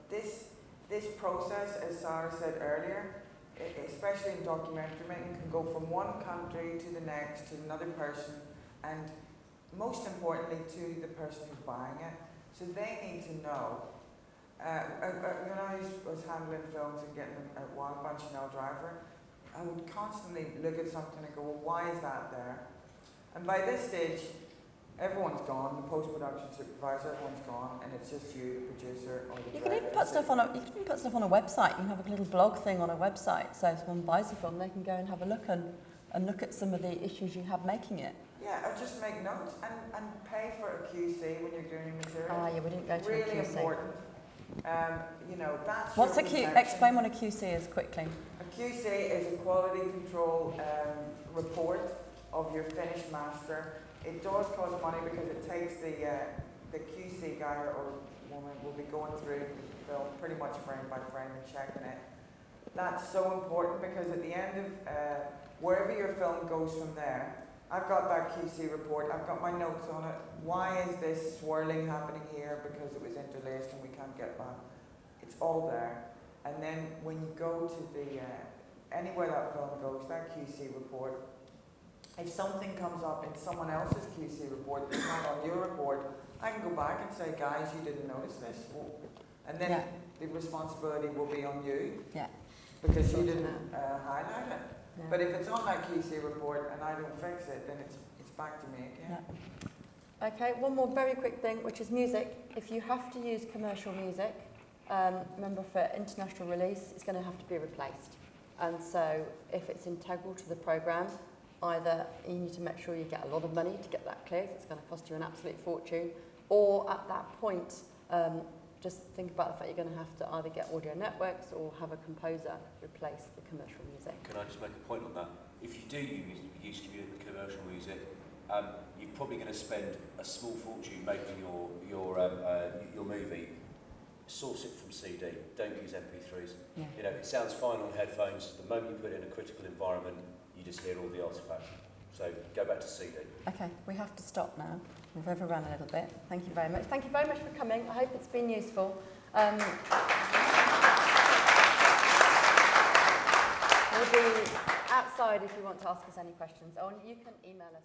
this process, as Sarah said earlier, especially in documentary making, can go from one country to the next, to another person, and most importantly to the person who's buying it. So they need to know. When I was handling films and getting them at Wild Bunch and El Driver, I would constantly look at something and go, well, why is that there? And by this stage, everyone's gone, the post-production supervisor, everyone's gone, and it's just you, the producer, or the You can even put stuff on a website. You can have a little blog thing on a website, so if someone buys a film, they can go and have a look and look at some of the issues you have making it. Yeah, or just make notes and pay for a QC when you're doing your material. Yeah, we didn't go to really a QC. Important. That's What's a QC? Explain what a QC is quickly. A QC is a quality control report of your finished master. It does cost money because it takes the QC guy or woman will be going through the film pretty much frame by frame and checking it. That's so important because at the end of wherever your film goes from there, I've got that QC report, I've got my notes on it. Why is this swirling happening here? Because it was interlaced and we can't get back. It's all there. And then when you go to the, anywhere that film goes, that QC report, if something comes up in someone else's QC report that's not on your report, I can go back and say, guys, you didn't notice this. And then the responsibility will be on you because you didn't highlight it. Yeah. But if it's on that QC report and I don't fix it, then it's back to me again. Yeah. Okay, one more very quick thing, which is music. If you have to use commercial music, remember for international release, it's going to have to be replaced. And so if it's integral to the programme, either you need to make sure you get a lot of money to get that cleared, it's going to cost you an absolute fortune, or at that point, just think about the fact you're going to have to either get audio networks or have a composer replace the commercial music. Can I just make a point on that? If you do use commercial music, you're probably going to spend a small fortune making your movie, source it from CD. Don't use MP3s. Yeah. You know, it sounds fine on headphones. The moment you put it in a critical environment, you just hear all the artifacts. So go back to CD. Okay, we have to stop now. We've overrun a little bit. Thank you very much. Thank you very much for coming. I hope it's been useful. We'll be outside if you want to ask us any questions. Or you can email us.